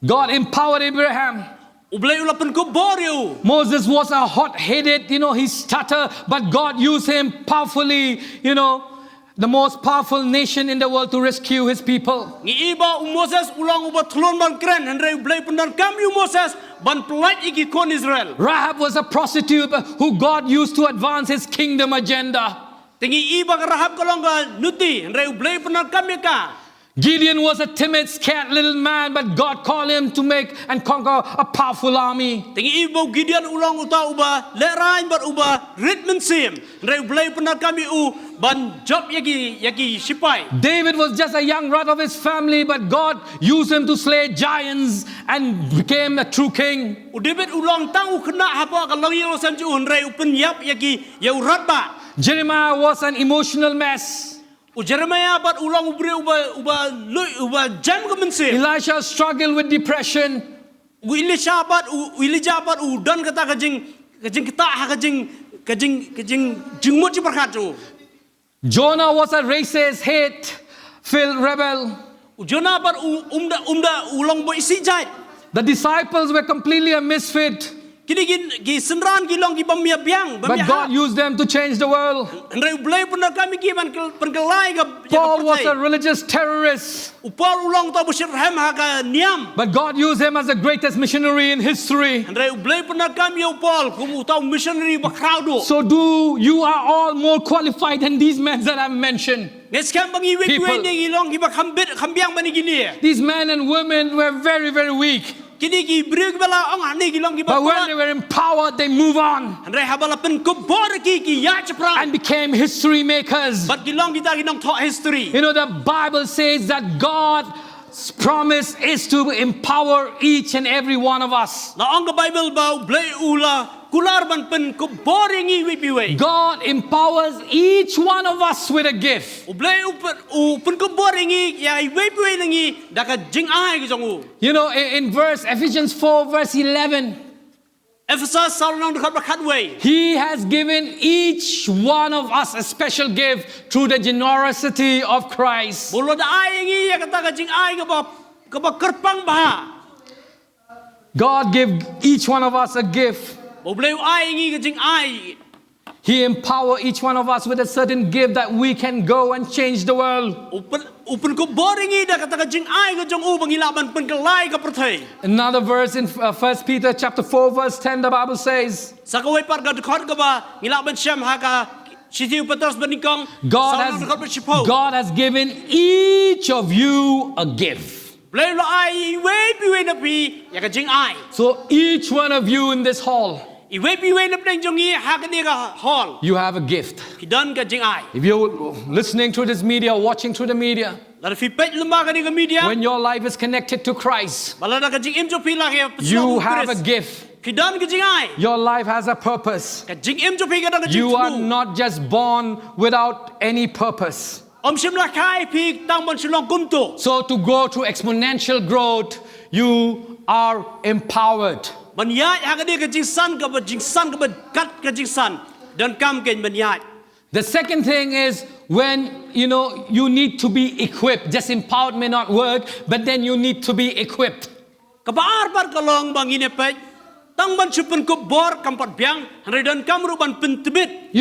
God empowered Abraham. Ublay ulapan kubori. Moses was a hot-headed, he stuttered, but God used him powerfully, the most powerful nation in the world to rescue his people. Ngi iba Moses ulang uba tulon ban kren Henry ublay pendan kami Moses ban pelaj iki kon Israel. Rahab was a prostitute who God used to advance his kingdom agenda. Tingi iba ka Rahab kalong ka nuti Henry ublay pendan kami ka. Gideon was a timid, scared little man, but God called him to make and conquer a powerful army. Tingi iba Gideon ulang uta uba lerain ban uba ritmen sim Henry ublay pendan kami ban job yaki sipai. David was just a young rat of his family, but God used him to slay giants and became a true king. David ulang tang ukna hapa kalong yu sanju Henry upen yap yaki yaurat ba. Jeremiah was an emotional mess. Jeremiah bat ulang uba jam ka mense. Elisha struggled with depression. Elijah bat udan kata kajing kita kajing jingmut ci berkatu. Jonah was a racist, hate-filled rebel. Jonah bat umda ulang bo isi jait. The disciples were completely a misfit, Kini ki senran ki long ki pamia biang. but God used them to change the world. Andai ublay pernah kami ki penkelai ka. Paul was a religious terrorist, Upal ulang tahu bersir hem haka niam. but God used him as the greatest missionary in history. Andai ublay pernah kami upal kumu tahu missionary bakraudo. So you are all more qualified than these men that I've mentioned. Ngeskan bangi wek People. ni ilong ki bakambit kambiang bani gini. These men and women were very, very weak. Kini ki beri bala ong ani ki long ki But when bakuat. they were empowered, they move on Andai habala pen kubor ki ya cepra. and became history makers. But ki long kita ki long talk history. The Bible says that God's promise is to empower each and every one of us. Na ong ka Bible ba ublay ula kular ban pen kubor ngi wipiwe. God empowers each one of us with a gift. Ublay upen kubor ngi ya wipiwe ngi daka jing ai ki jongu. In Ephesians 4 verse 11, Ephesus salong dekat bakatwe. He has given each one of us a special gift through the generosity of Christ. Bolo da ai ngi ya kata ka jing ai ka ba kerpang ba. God gave each one of us a gift. Ublay ai ngi ka jing ai. He empowered each one of us with a certain gift that we can go and change the world. Upen kubor ngi da kata ka jing ai ka jong bang ilaban pen kelai ka perthai. Another verse in 1 Peter chapter 4 verse 10, the Bible says, Sakaway par ka dekat ka ba ilaban syam haka Sitiu Petrus benikong God has given each of you a gift. Blay lo ai we piwe na pi ya ka jing ai. So each one of you in this hall, Iwe piwe na pneng jongi haka ni ka hall. you have a gift. Kidan ka jing ai. If you're listening through this media, watching through the media, Lara fi pet lemba ka ni ka media. when your life is connected to Christ, Balada ka jing im jo pila ka you have a gift. Kidan ka jing ai. Your life has a purpose. Ka jing im jo pi ka da ka jing You are tubu. not just born without any purpose. Om sim la kai pi tang bon silong kumto. So to go through exponential growth, you are empowered. Banyai haka ni ka jing san ka ba kat ka jing san. Dan kam ken banyai. The second thing is when you need to be equipped. Just empowered may not work, but then you need to be equipped. Kabar par kalong bang ine pet. Tang ban chupen ko bor kampat biang. Hanay dan kamru ban pentebit.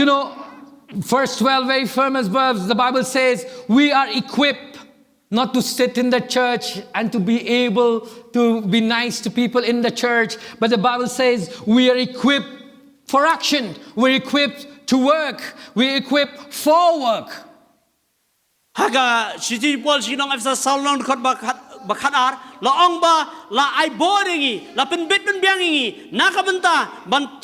Verse 12, very famous verse, the Bible says, we are equipped not to sit in the church and to be able to be nice to people in the church, but the Bible says we are equipped for action. We're equipped to work. We're equipped for work. Haka siti pol sinong afsa salon dekat bakhanar la ong ba la ai boringi la penbit penbiangi nakabenta ban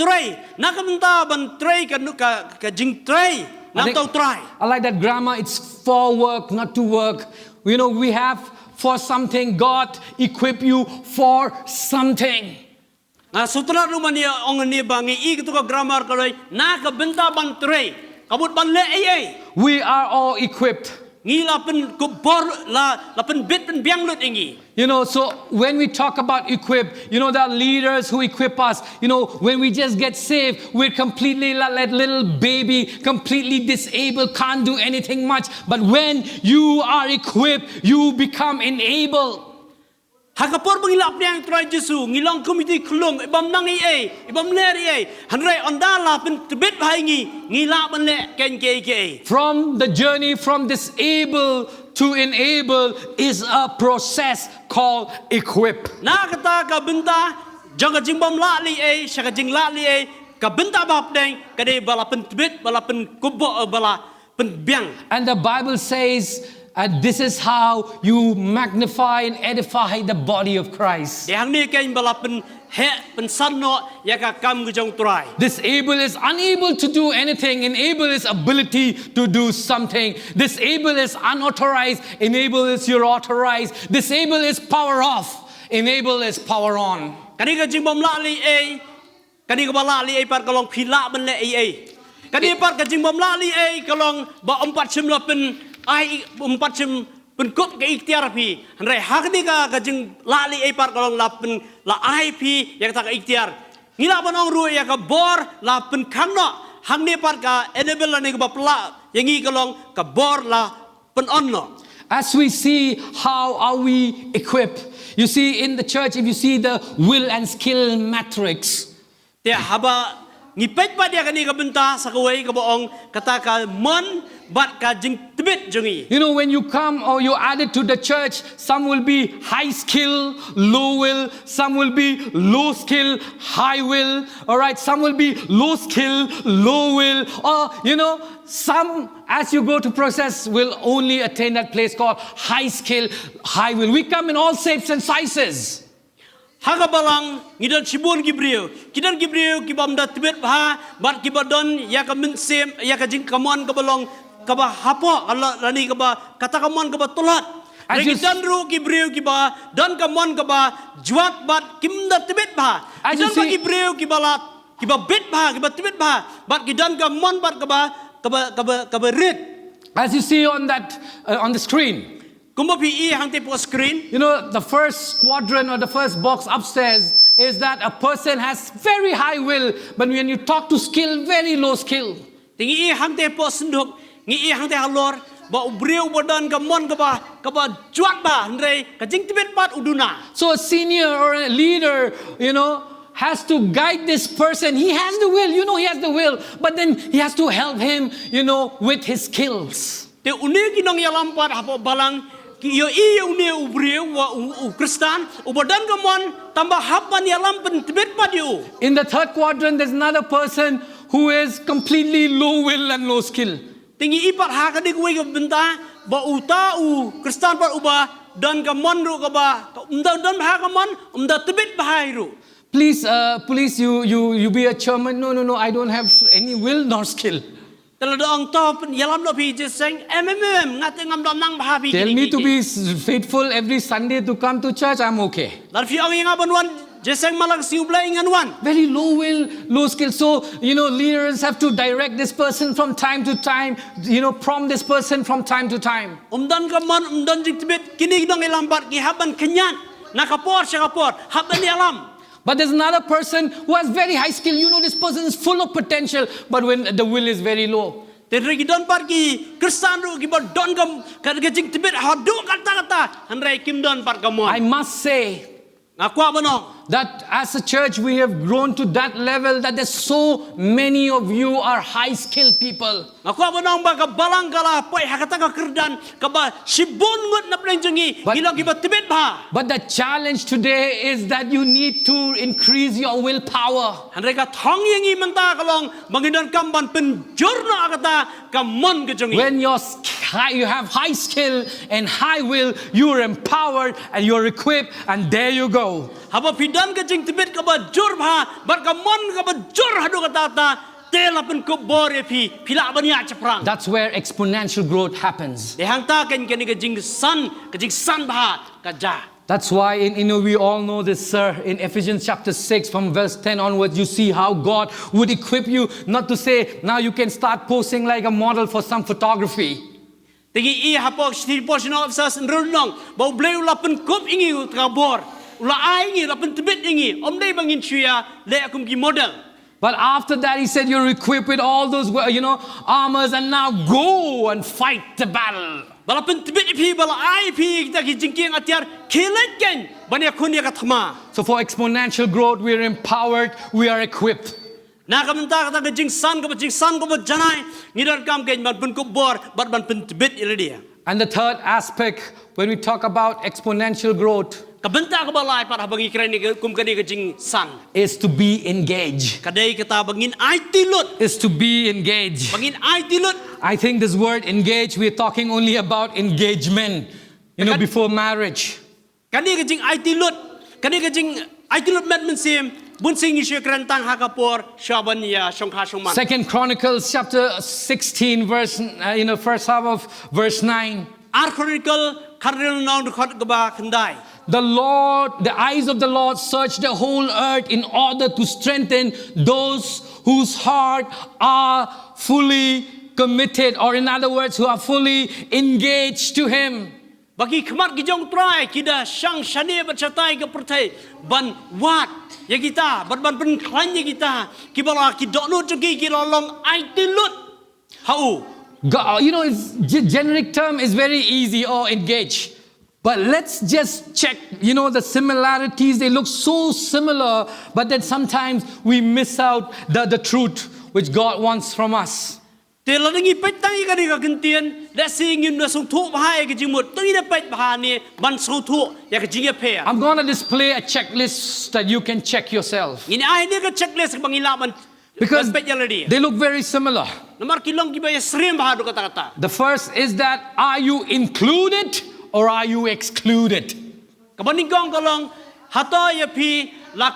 tray ka jing tray I think- tau try. I like that grammar. It's for work, not to work. You know, we have for something. God equip you for something. Nga sutra rumania ong ni bangi I to ka grammar kaloi nakabenta ban tray kabut ban le ai We are all equipped. ngi la pen kubor la pen bit pen biang lut ingi. You know, so when we talk about equip, you know, there are leaders who equip us. You know, when we just get saved, we're completely like little baby, completely disabled, can't do anything much. But when you are equipped, you become enabled. Hakapor bangila apniang try Jesu ngilong committee klung ibam nang ibam leri hanrai ondala pen tebet bahingi ngila ban le ken ke. From the journey from disable to enable is a process called equip. Na kata ka benta jaga jingbam la li saka jing la li ka benta bap deng kade bala pen tebet bala pen kubo bala pen biang. And the Bible says, this is how you magnify and edify the body of Christ. Dehang ni ken bala pen he pen sanno ya ka kam gujong try. Disable is unable to do anything. Enable is ability to do something. Disable is unauthorized. Enable is you're authorized. Disable is power off. Enable is power on. Kani ka jingbam la li kani ka bala li par kalong phila ban le kani par ka jingbam la li kalong ba empat sim la pen ai empat sim pen kop ke ikhtiar pi hanrai hakni ka jing la li par kalong la pen la ai pi ya ta ka ikhtiar ngila banong ru ya ka bor la pen khanno hangni par ka enable ni ka ba pla yangi kalong ka bor la pen onno. As we see how are we equipped. You see in the church, if you see the will and skill matrix, Te haba ngipet pa dia kani ka benta sa kawai ka boong kata ka mon bat ka jing tibet jungi. you know, when you come or you add it to the church, some will be high skill, low will, some will be low skill, high will, all right, some will be low skill, low will, or, you know, some, as you go to process, will only attain that place called high skill, high will. We come in all shapes and sizes. Haga balang ngidan sibun Gibril. Kidan Gibril kibam da tibet bah bat kibadon ya ka mensem ya ka jing kamon ka balong ka ba hapo ala rani ka ba kata kamon ka ba tolat. As you- Kidan ru Gibril kiba dan kamon ka ba juat bat kim da tibet bah. As you Kidan ba see- Gibril kibalat kiba bet bah kiba tibet bah bat kidan kamon bat ka ba red. As you see on that, on the screen, Kumba pi hang te po screen. you know, the first quadrant or the first box upstairs is that a person has very high will, but when you talk to skill, very low skill. Tingi hang te po senduk ngi hang te halor ba ubriu bodan kamon ka ba juat ba ndrei ka jing tibet pat uduna. So a senior or a leader, you know, has to guide this person. He has the will, you know, he has the will, but then he has to help him, you know, with his skills. Te uni kinong yalam pat hapo balang yo uni ubriu wa Kristan ubodan kamon tambah hapan yalam pen tibet pat yo. In the third quadrant, there's another person who is completely low will and low skill. Tingi ipat ha ka dik wei ka benta ba uta Kristan pat uba dan kamon ru ka ba dan ha kamon da tibet bahai ru. Please, you be a chairman. No, I don't have any will nor skill. Kalau doang top yalam lo pi jeseng ngate ngam dom nang bahabi. Tell me to be faithful every Sunday to come to church, I'm okay. Dar fi ang inga banwan jeseng malang siublay inganwan. Very low will, low skill. So, you know, leaders have to direct this person from time to time, you know, prompt this person from time to time. Umdan kamon jik tibet kini dong ilambat ki haban kenyan. Nakapor syakapor haban yalam. But there's another person who has very high skill. You know, this person is full of potential, but when the will is very low. Terri don par ki Kristan ru ki ba don kam ka jik tibet hadu kata hanrai kim don par I kamon. must say Ngakwa banong. that as a church, we have grown to that level that there's so many of you are high skilled people. Ngakwa banong ba ka balang kala poi hakata ka kerdan ka ba sibun ngut na plenjongi But- gilang ki ba tibet ba. But the challenge today is that you need to increase your willpower. Hanrai ka thong yangi menta kalong mangidon kamban penjurno akata kamon kejongi. When your you have high skill and high will, you're empowered and you're equipped, and there you go. Haba pidan ka jing tibet ka ba jur bha bar ka mon ka ba jur hadu ka tata tela pen ko bore pi pila bania chaprang. That's where exponential growth happens. De hang ta kan ka jing san bha ka ja. That's why we all know this, sir. In Ephesians chapter 6 from verse 10 onwards, you see how God would equip you, not to say, now you can start posing like a model for some photography. Tegi I hapok stil posno sas nrunong bau bleu la pen kop ingi ka bor. Ula ai ingi la pen tibet ingi omdei bangin chuya le akum ki model. But after that, he said, you're equipped with all those, armors, and now go and fight the battle. Bala pen tibet pi bala ai pi kita ki jingking atiar kilet ken bania kunia ka thama. So for exponential growth, we are empowered, we are equipped. Na kamenta kata ka jing san ka ba janai ngidar kam ken ban pen ko bor ban pen tibet iladia. And the third aspect, when we talk about exponential growth, Kabenta ka balai para bangi kreni kum kani ka jing san. is to be engaged. Kadai kata bangin ai tilut. Is to be engaged. Bangin ai tilut. I think this word engage, we're talking only about engagement, before marriage. Kani ka jing ai tilut. Kani ka jing ai tilut met mensim. Bun sing isyu krentang hakapor shaban ya shongkha shongman. Second Chronicles chapter 16 verse, first half of verse 9. Ar chronicle karil nong khot gaba khandai. The eyes of the Lord search the whole earth in order to strengthen those whose heart are fully committed, or in other words, who are fully engaged to Him. Bagi khamat ki jong trai kida sang shane bachatai ka perthai ban wat ya kita ban pen klan ya kita ki bala ki dokno chuki ki lolong ai tilut. Hau. Generic term is very easy, engage. But let's just check, the similarities. They look so similar, but then sometimes we miss out the truth which God wants from us. Te la ngi pet tangi ka ni ka kentien la sing yin na song thu bhai ka jimut tangi na pet bha ni ban so thu ya ka jinge phe. I'm going to display a checklist that you can check yourself. Ini ai ni ka checklist ka bangila ban Because they look very similar. Namar kilong ki ba ya srim bha do kata kata. The first is that, are you included or are you excluded? Kabaning gong kalong hato ya pi la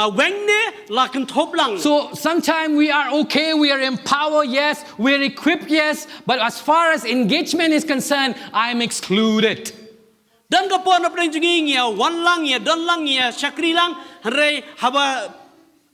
weng ne la kan thop lang. So sometimes we are okay, we are empowered, yes, we are equipped, yes, but as far as engagement is concerned, I am excluded. Dan ka pon apna jingi ya wan lang ya don lang ya chakri lang re haba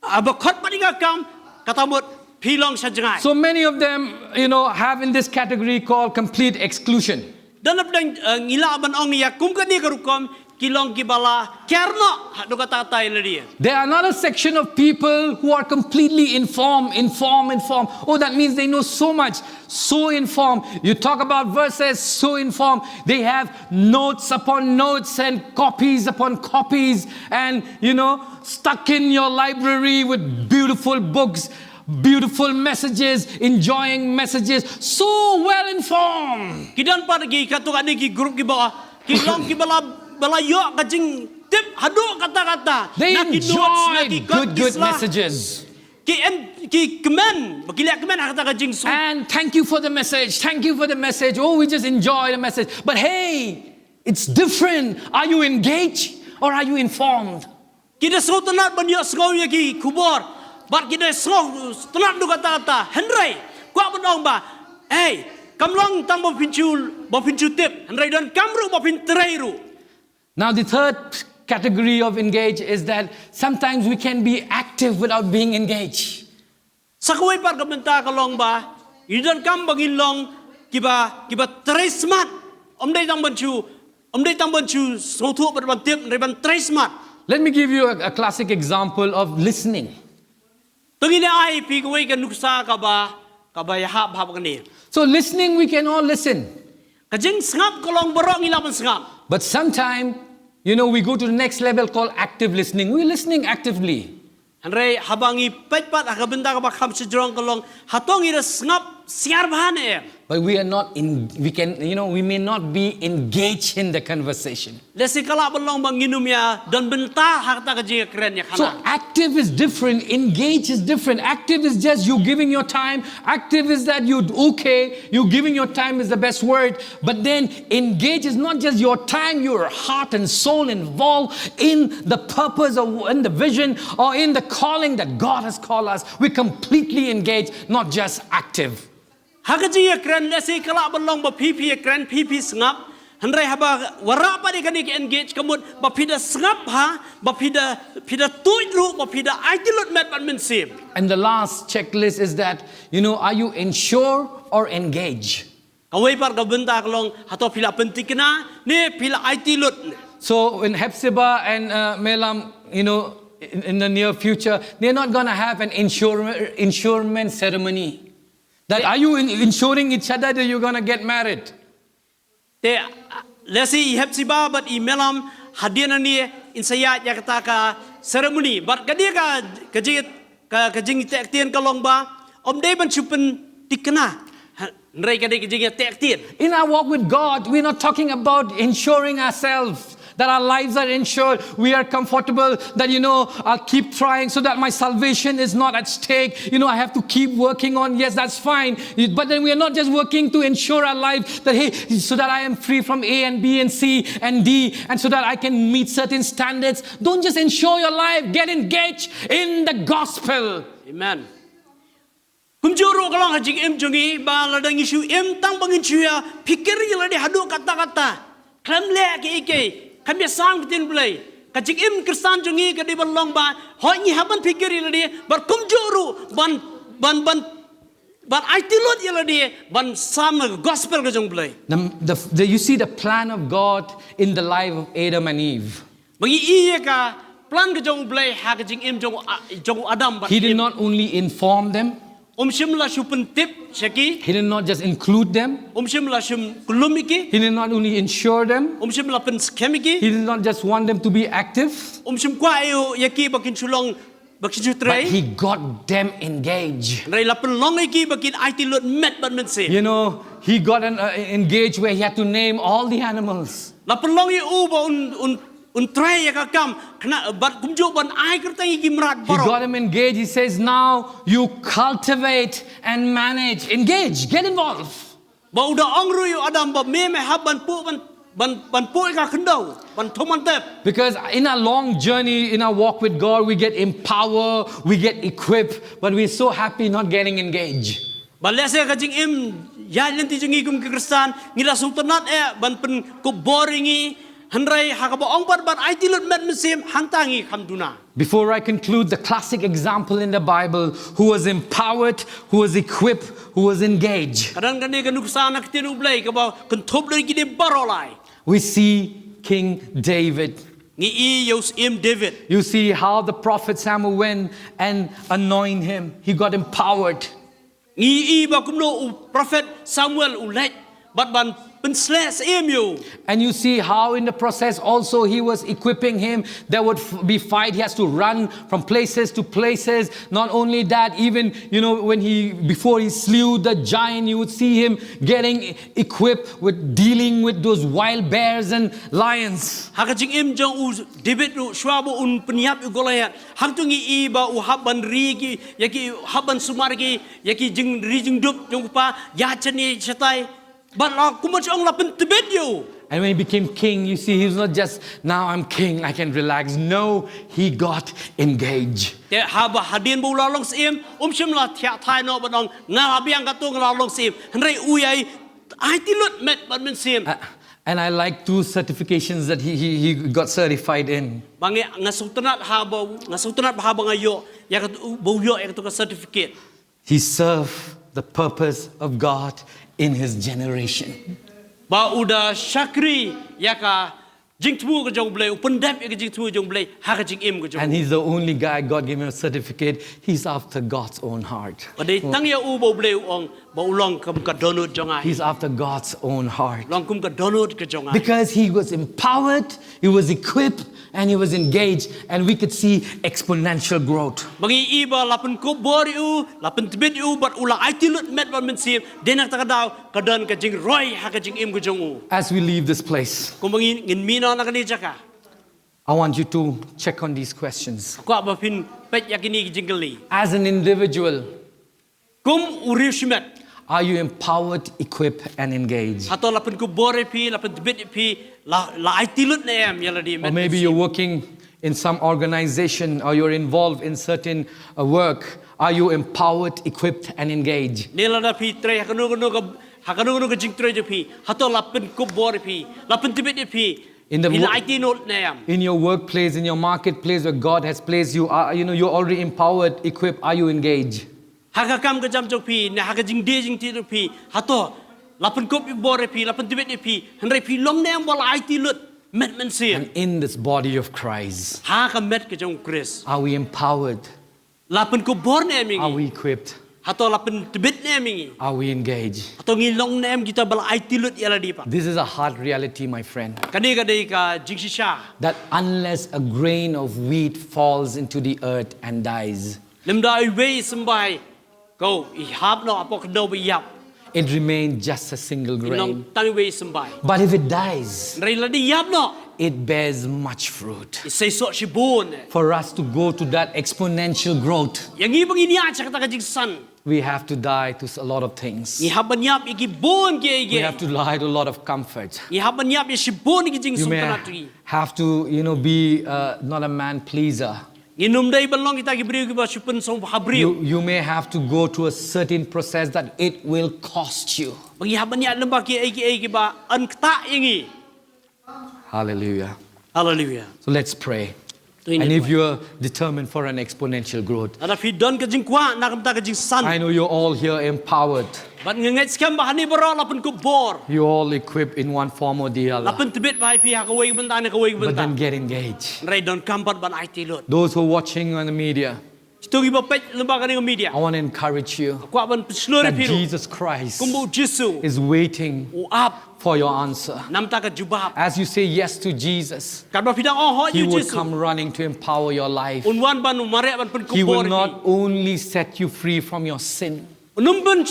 khot paninga kam katamut pilong sa jangai. So many of them, have in this category called complete exclusion. Dan apna ngila ban ong ya kum ka ni karukom kilong kibala kerno hadu kata tai dia. There are another section of people who are completely informed. Oh, that means they know so much, so informed. You talk about verses, so informed. They have notes upon notes and copies upon copies, and stuck in your library with beautiful books, beautiful messages, enjoying messages, so well informed. Kidan pargi katu kani ki group kibala kilong kibala balayo kajing tip hadu kata-kata. They enjoy good messages. Ki kemen bagila kemen kata kajing so. And thank you for the message. Thank you for the message. Oh, we just enjoy the message. But hey, it's different. Are you engaged or are you informed? Kita so tenat banyak sekali ki kubur. But kita so tenat du kata-kata. Henry, kuat bedong ba. Hey, kamlong tang bo pincu tip. Henry dan kamru bo pintereiru. Now the third category of engage is that sometimes we can be active without being engaged. Sakaway par kamenta kalong ba, idan kam bangin long kiba tres mat. Omday tang banchu so thu ban tip ban tres mat. Let me give you a classic example of listening. Tungine ai pi kaway kan nuksa ka ba ya hab kani. So listening, we can all listen. Kajing sngap kalong borok ngilaban sngap. But sometimes, we go to the next level called active listening. We're listening actively. Henry habangi petpat akabenta ka ba kham sejrong kalong hatong ira sngap siar bahan em. But we are not in, we may not be engaged in the conversation. Lesi kala belong banginum ya dan bentar harta kejing keren ya So kana. active is different, engage is different. Active is just you giving your time. Active is that you giving your time is the best word. But then engage is not just your time, your heart and soul involved in the purpose or in the vision or in the calling that God has called us. We completely engage, not just active. Hakajing keren lesi kala belong ba pipi keren pipi sengap. Handrai haba warapa di kani engage kamut ba pida sengap ha ba pida tuit lu ba pida aitilut met ban mensim. And the last checklist is that, are you ensure or engage? Kawai par ka benta kalong hato pila penting kena ni pila aitilut. So in Hepzibah and Melam, in the near future, they're not going to have an insurance ceremony. That are you insuring each other that you're going to get married? Te lesi Hepzibah bat imelam hadian ni insayat ya kata ka ceremony bat kadia ka jing tek tien kalong ba om dei ban chupen tikna nrai ka dei jing tek tien. In our walk with God, we're not talking about ensuring ourselves that our lives are insured, we are comfortable, that, I'll keep trying so that my salvation is not at stake. I have to keep working on, yes, that's fine. But then we are not just working to ensure our life that, hey, so that I am free from A and B and C and D, and so that I can meet certain standards. Don't just ensure your life, get engaged in the gospel. Amen. Kumjuru kalong hajing em jungi ba ladang isu em tang bangin chuya pikir yela di hadu kata-kata. Klem le ke kami sang bitin bulai. Kajik im Kristan jungi kadi balong ba. Hoi ni haban pikir yela di bar kumjuru ban aitilot yela di ban sam gospel ke jung bulai. You see the plan of God in the life of Adam and Eve. Bagi iya ka plan ke jung bulai ha kajing im jung Adam ba. He did not only inform them. Shimla shupun tip shaki. He did not just include them. Shimla shum kulumiki. He did not only ensure them. Shimla pen skemiki. He did not just want them to be active. Shim kwa ayo yaki bakin chulong bakin But chutray. he got them engaged. Ray lapen long iki bakin aitilot met ban mense. He got engaged where he had to name all the animals. Lapen long i uba un tray yakakam kena bat kumjo ban ai kertang iki merat He baro. got him engaged. He says, now you cultivate and manage. Engage. Get involved. Ba uda ongru yu Adam ba me hab ban pu ka kendau ban thoman tep. Because in our long journey, in our walk with God, we get empowered, we get equipped, but we're so happy not getting engaged. Ba lese ka jing im ya lenti jungi kum ke Kristan ngila sung tenat ban pen ko boringi. Handrai hakaba ongbar ban aitilot met mesim hantangi kamduna. Before I conclude, the classic example in the Bible who was empowered, who was equipped, who was engaged. Kadang kani kanuksan nak tinu blai kaba kentob lagi gede barolai. We see King David. Ngi Yos im David. You see how the prophet Samuel went and anointed him. He got empowered. Ngi ba kumno prophet Samuel ulek bat ban pensles im yo. And you see how in the process also he was equipping him. There would be fight. He has to run from places to places. Not only that, even, before he slew the giant, you would see him getting equipped with dealing with those wild bears and lions. Hakajing im jong u David u shwabo un peniap u Goliath. Hang tu ngi iba u haban rigi yaki haban sumargi yaki jing rijing dup jong pa ya chani chatai. But kumach ong lapen tibet yo. And when he became king, you see, he was not just, now I'm king, I can relax. No, he got engaged. Te haba hadin bu lalong sim shim la thia thai no badong na biang ka tu lalong sim. Handrai uyai ai tilut met ban men sim. And I like 2 certifications that he got certified in. Bangi ngasutanat haba ngayo ya ka bu yo ya ka certificate. He served the purpose of God in his generation. Ba uda syakri ya ka jing tmu ka jong blay upun dap ka jing tmu jong blay ha ka jing im ka jong And he's the only guy God gave him a certificate. He's after God's own heart. Padai tang ya u bo blay ong bo long kum ka donut jong ai He's after God's own heart. long kum ka donut ka jong ai Because he was empowered, he was equipped, and he was engaged. And we could see exponential growth. Mangi iba lapun ko bori u lapun tibit u bat ula ai tilut met ban men sim denak ta ka daw ka don ka jing roi ha ka jing im ka jong u As we leave this place, ko mangi ngin mina na ka ni jaka I want you to check on these questions. ko ba pin pet yakini ki jing kali As an individual, kum uriu shimet are you empowered, equipped, and engaged? atau lapun ko bori pi lapun tibit pi la ai tilut na em yala di Or met maybe you're working in some organization or you're involved in certain work. Are you empowered, equipped, and engaged? nila na pi tre hakanu ka jing tre je pi atau lapun ko bori pi lapun tibit pi In the ila wo- ai tinut na em In your workplace, in your marketplace where God has placed you, you're already empowered, equipped. Are you engaged? Haka kam ka jam jok pi na haka jing de jing ti pi hato lapun ko pi bore pi lapun tibet pi hendrai pi long nem wala ai ti lut met men sia And in this body of Christ, haka met ka jong Chris are we empowered? lapun ko bor ne Are mingi we equipped? hato lapun tibet ne mingi Are we engaged? hato ngi long nem kita bala ai ti lut yala di pa This is a hard reality, my friend. kani ka dei ka jing shisha That unless a grain of wheat falls into the earth and dies, lemda ai wei sambai ko I hap no apok do bi yap it remains just a single grain. inong tang wei sambai But if it dies, rai la di yap no it bears much fruit. I say so shi bon For us to go to that exponential growth, yang i bang ini aja kata ka jing san we have to die to a lot of things. I haban yap iki bon ke We ige have to die to a lot of comfort. I haban yap ya shi bon iki jing You sum may kanatri have to, be not a man pleaser. Inum dai balong kita ki briu ki ba supun song habriu. You may have to go through a certain process that it will cost you. Bagi haban ya lembak ki ba an kta ingi. Hallelujah. Hallelujah. So let's pray. Tuin And ni if tuan. you're determined for an exponential growth, Ada fi don ka jing kwa na kam ta ka jing san. I know you're all here empowered. Ban ngenget skam ba hani baro lapun ku bor. You're all equipped in one form or the other. Lapun tibet ba pi ha ka wei bentan ka wei But then bentan. get engaged. Rai don kampat ban ai tilot. Those who are watching on the media, Stogi ba pet lembak ni media. I want to encourage you Kwa ban slore that piru. Jesus Christ Kumbu Jesu. is waiting U ap for your answer. nam ta ka jubab. As you say yes to Jesus, Kan ba pidang oh He you will Jesu. come running to empower your life. Unwan ban umare ban pun ku He will bor. not only set you free from your sin, Unumpen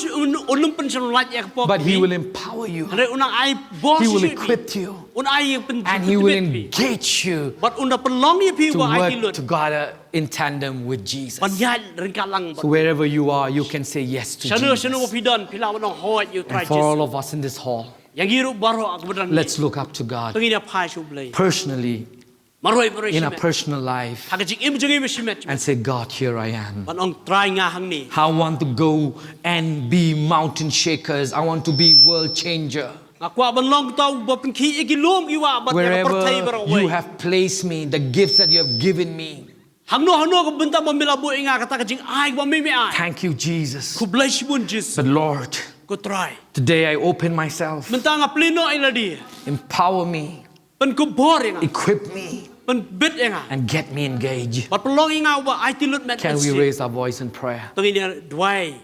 selulat ya pop. but He will empower you. Re unang ai bos. He will equip you. Un ai pen. And He will engage you But una pelong ye pi to wa ai work tilot. together in tandem with Jesus. Ban ya ringkalang. So wherever you are, you can say yes to Sanu Jesus. wa pidon pila unang hoat you try And for all Jesus. of us in this hall, Yang giru baro aku bedan. let's look up to God Pengina pai su blai. personally Maroi maroi in a simet. personal life Haka jing im jing im simet. and say, God, here I am. Ban ong try nga hang ni. I want to go and be mountain shakers. I want to be world changer. Ngakwa ban long tau ba pen ki iki lom iwa ban ya pertai baro Wherever you wei. have placed me, the gifts that you have given me. Hangno ko benta mamila bu inga kata ka jing ai ba mi ai. Thank you, Jesus. Ku blai sibun Jesus. But Lord, Ku try. today I open myself. Benta nga plino ai ladi. Empower me, Pen ku bor inga. equip me, Pen bit inga. and get me engaged. But pelong inga ba ai tilut met. Can we raise our voice in prayer? Pengina dwai.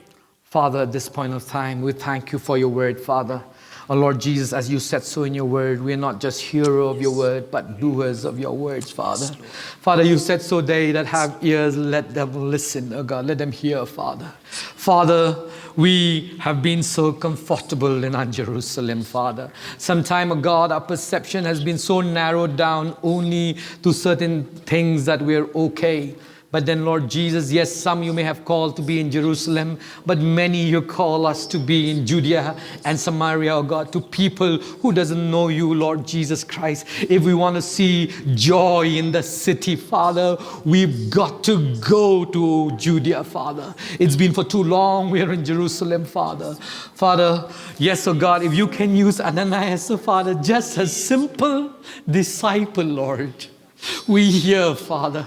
Father, at this point of time, we thank you for your word, Father. Oh Lord Jesus, as you said so in your word, we are not just hearers of your word, but doers of your words, Father. Father, you said so, they that have ears, let them listen, oh God, let them hear, Father. Father, we have been so comfortable in our Jerusalem, Father. Sometime, oh God, our perception has been so narrowed down only to certain things that we're okay. But then, Lord Jesus, yes, some you may have called to be in Jerusalem, but many you call us to be in Judea and Samaria, oh God, to people who doesn't know you, Lord Jesus Christ. If we want to see joy in the city, Father, we've got to go to Judea, Father. It's been for too long we're in Jerusalem, Father. Father, yes, oh God, if you can use Ananias, oh Father, just a simple disciple, Lord. We hear, Father.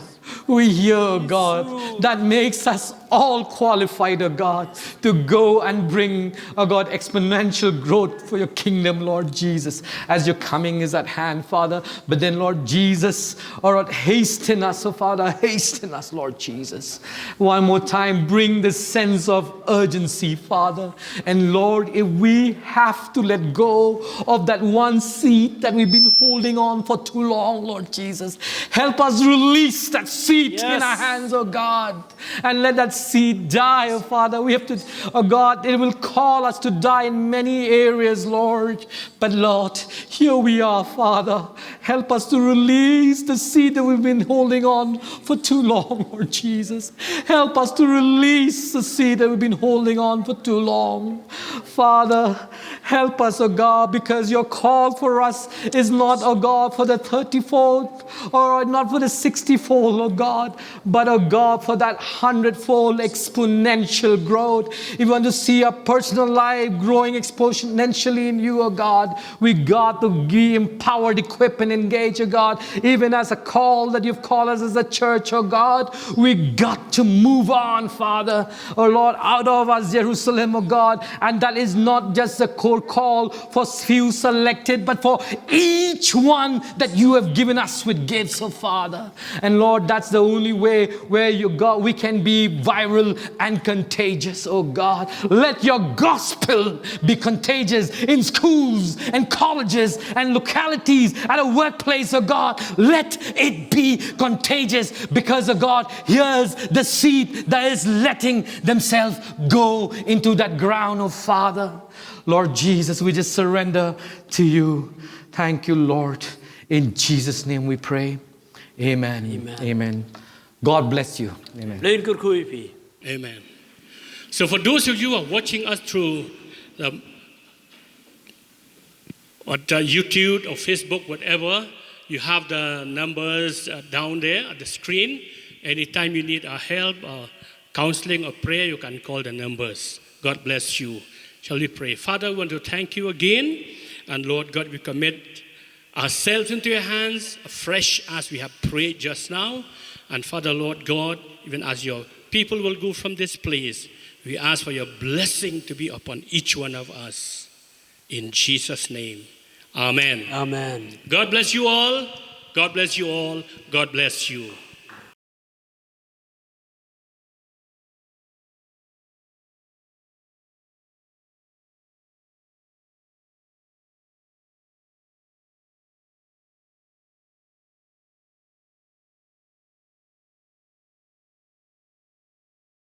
We hear, God, that makes us all qualified, oh God, to go and bring, oh God, exponential growth for your kingdom, Lord Jesus, as your coming is at hand, Father. But then, Lord Jesus, oh Lord, hasten us, oh Father, hasten us, Lord Jesus. One more time, bring this sense of urgency, Father. And Lord, if we have to let go of that one seed that we've been holding on for too long, Lord Jesus, help us release that seed in our hands, oh God, and let that seed die, oh Father. We have to, oh God, it will call us to die in many areas, Lord. But Lord, here we are, Father. Help us to release the seed that we've been holding on for too long, Lord Jesus. Help us to release the seed that we've been holding on for too long. Father, help us, oh God, because your call for us is not, oh God, for the 30-fold or not for the 60-fold, oh God, but, oh God, for that 100-fold exponential growth. If you want to see a personal life growing exponentially in you, oh God, we got to be empowered, equipped, and engaged, oh God. Even as a call that you've called us as a church, oh God, we got to move on, Father, oh Lord, out of us, Jerusalem, oh God. And that is not just a core call for few selected, but for each one that you have given us with gifts, oh Father. And Lord, that's the only way where you God, we can be viral and contagious, oh God. Let your gospel be contagious in schools and colleges and localities, at a workplace, oh God. Let it be contagious because, oh God, here's the seed that is letting themselves go into that ground, oh Father. Lord Jesus, we just surrender to you. Thank you, Lord. In Jesus' name we pray. Amen. Amen. Amen. God bless you. Amen. Amen. So for those of you who are watching us through the YouTube or Facebook, whatever, you have the numbers down there at the screen. Anytime you need our help or counseling or prayer, you can call the numbers. God bless you. Shall we pray? Father, we want to thank you again. And Lord God, we commit ourselves into your hands, afresh as we have prayed just now. And Father, Lord God, even as your people will go from this place, we ask for your blessing to be upon each one of us. In Jesus' name, amen. Amen. God bless you all. God bless you all. God bless you.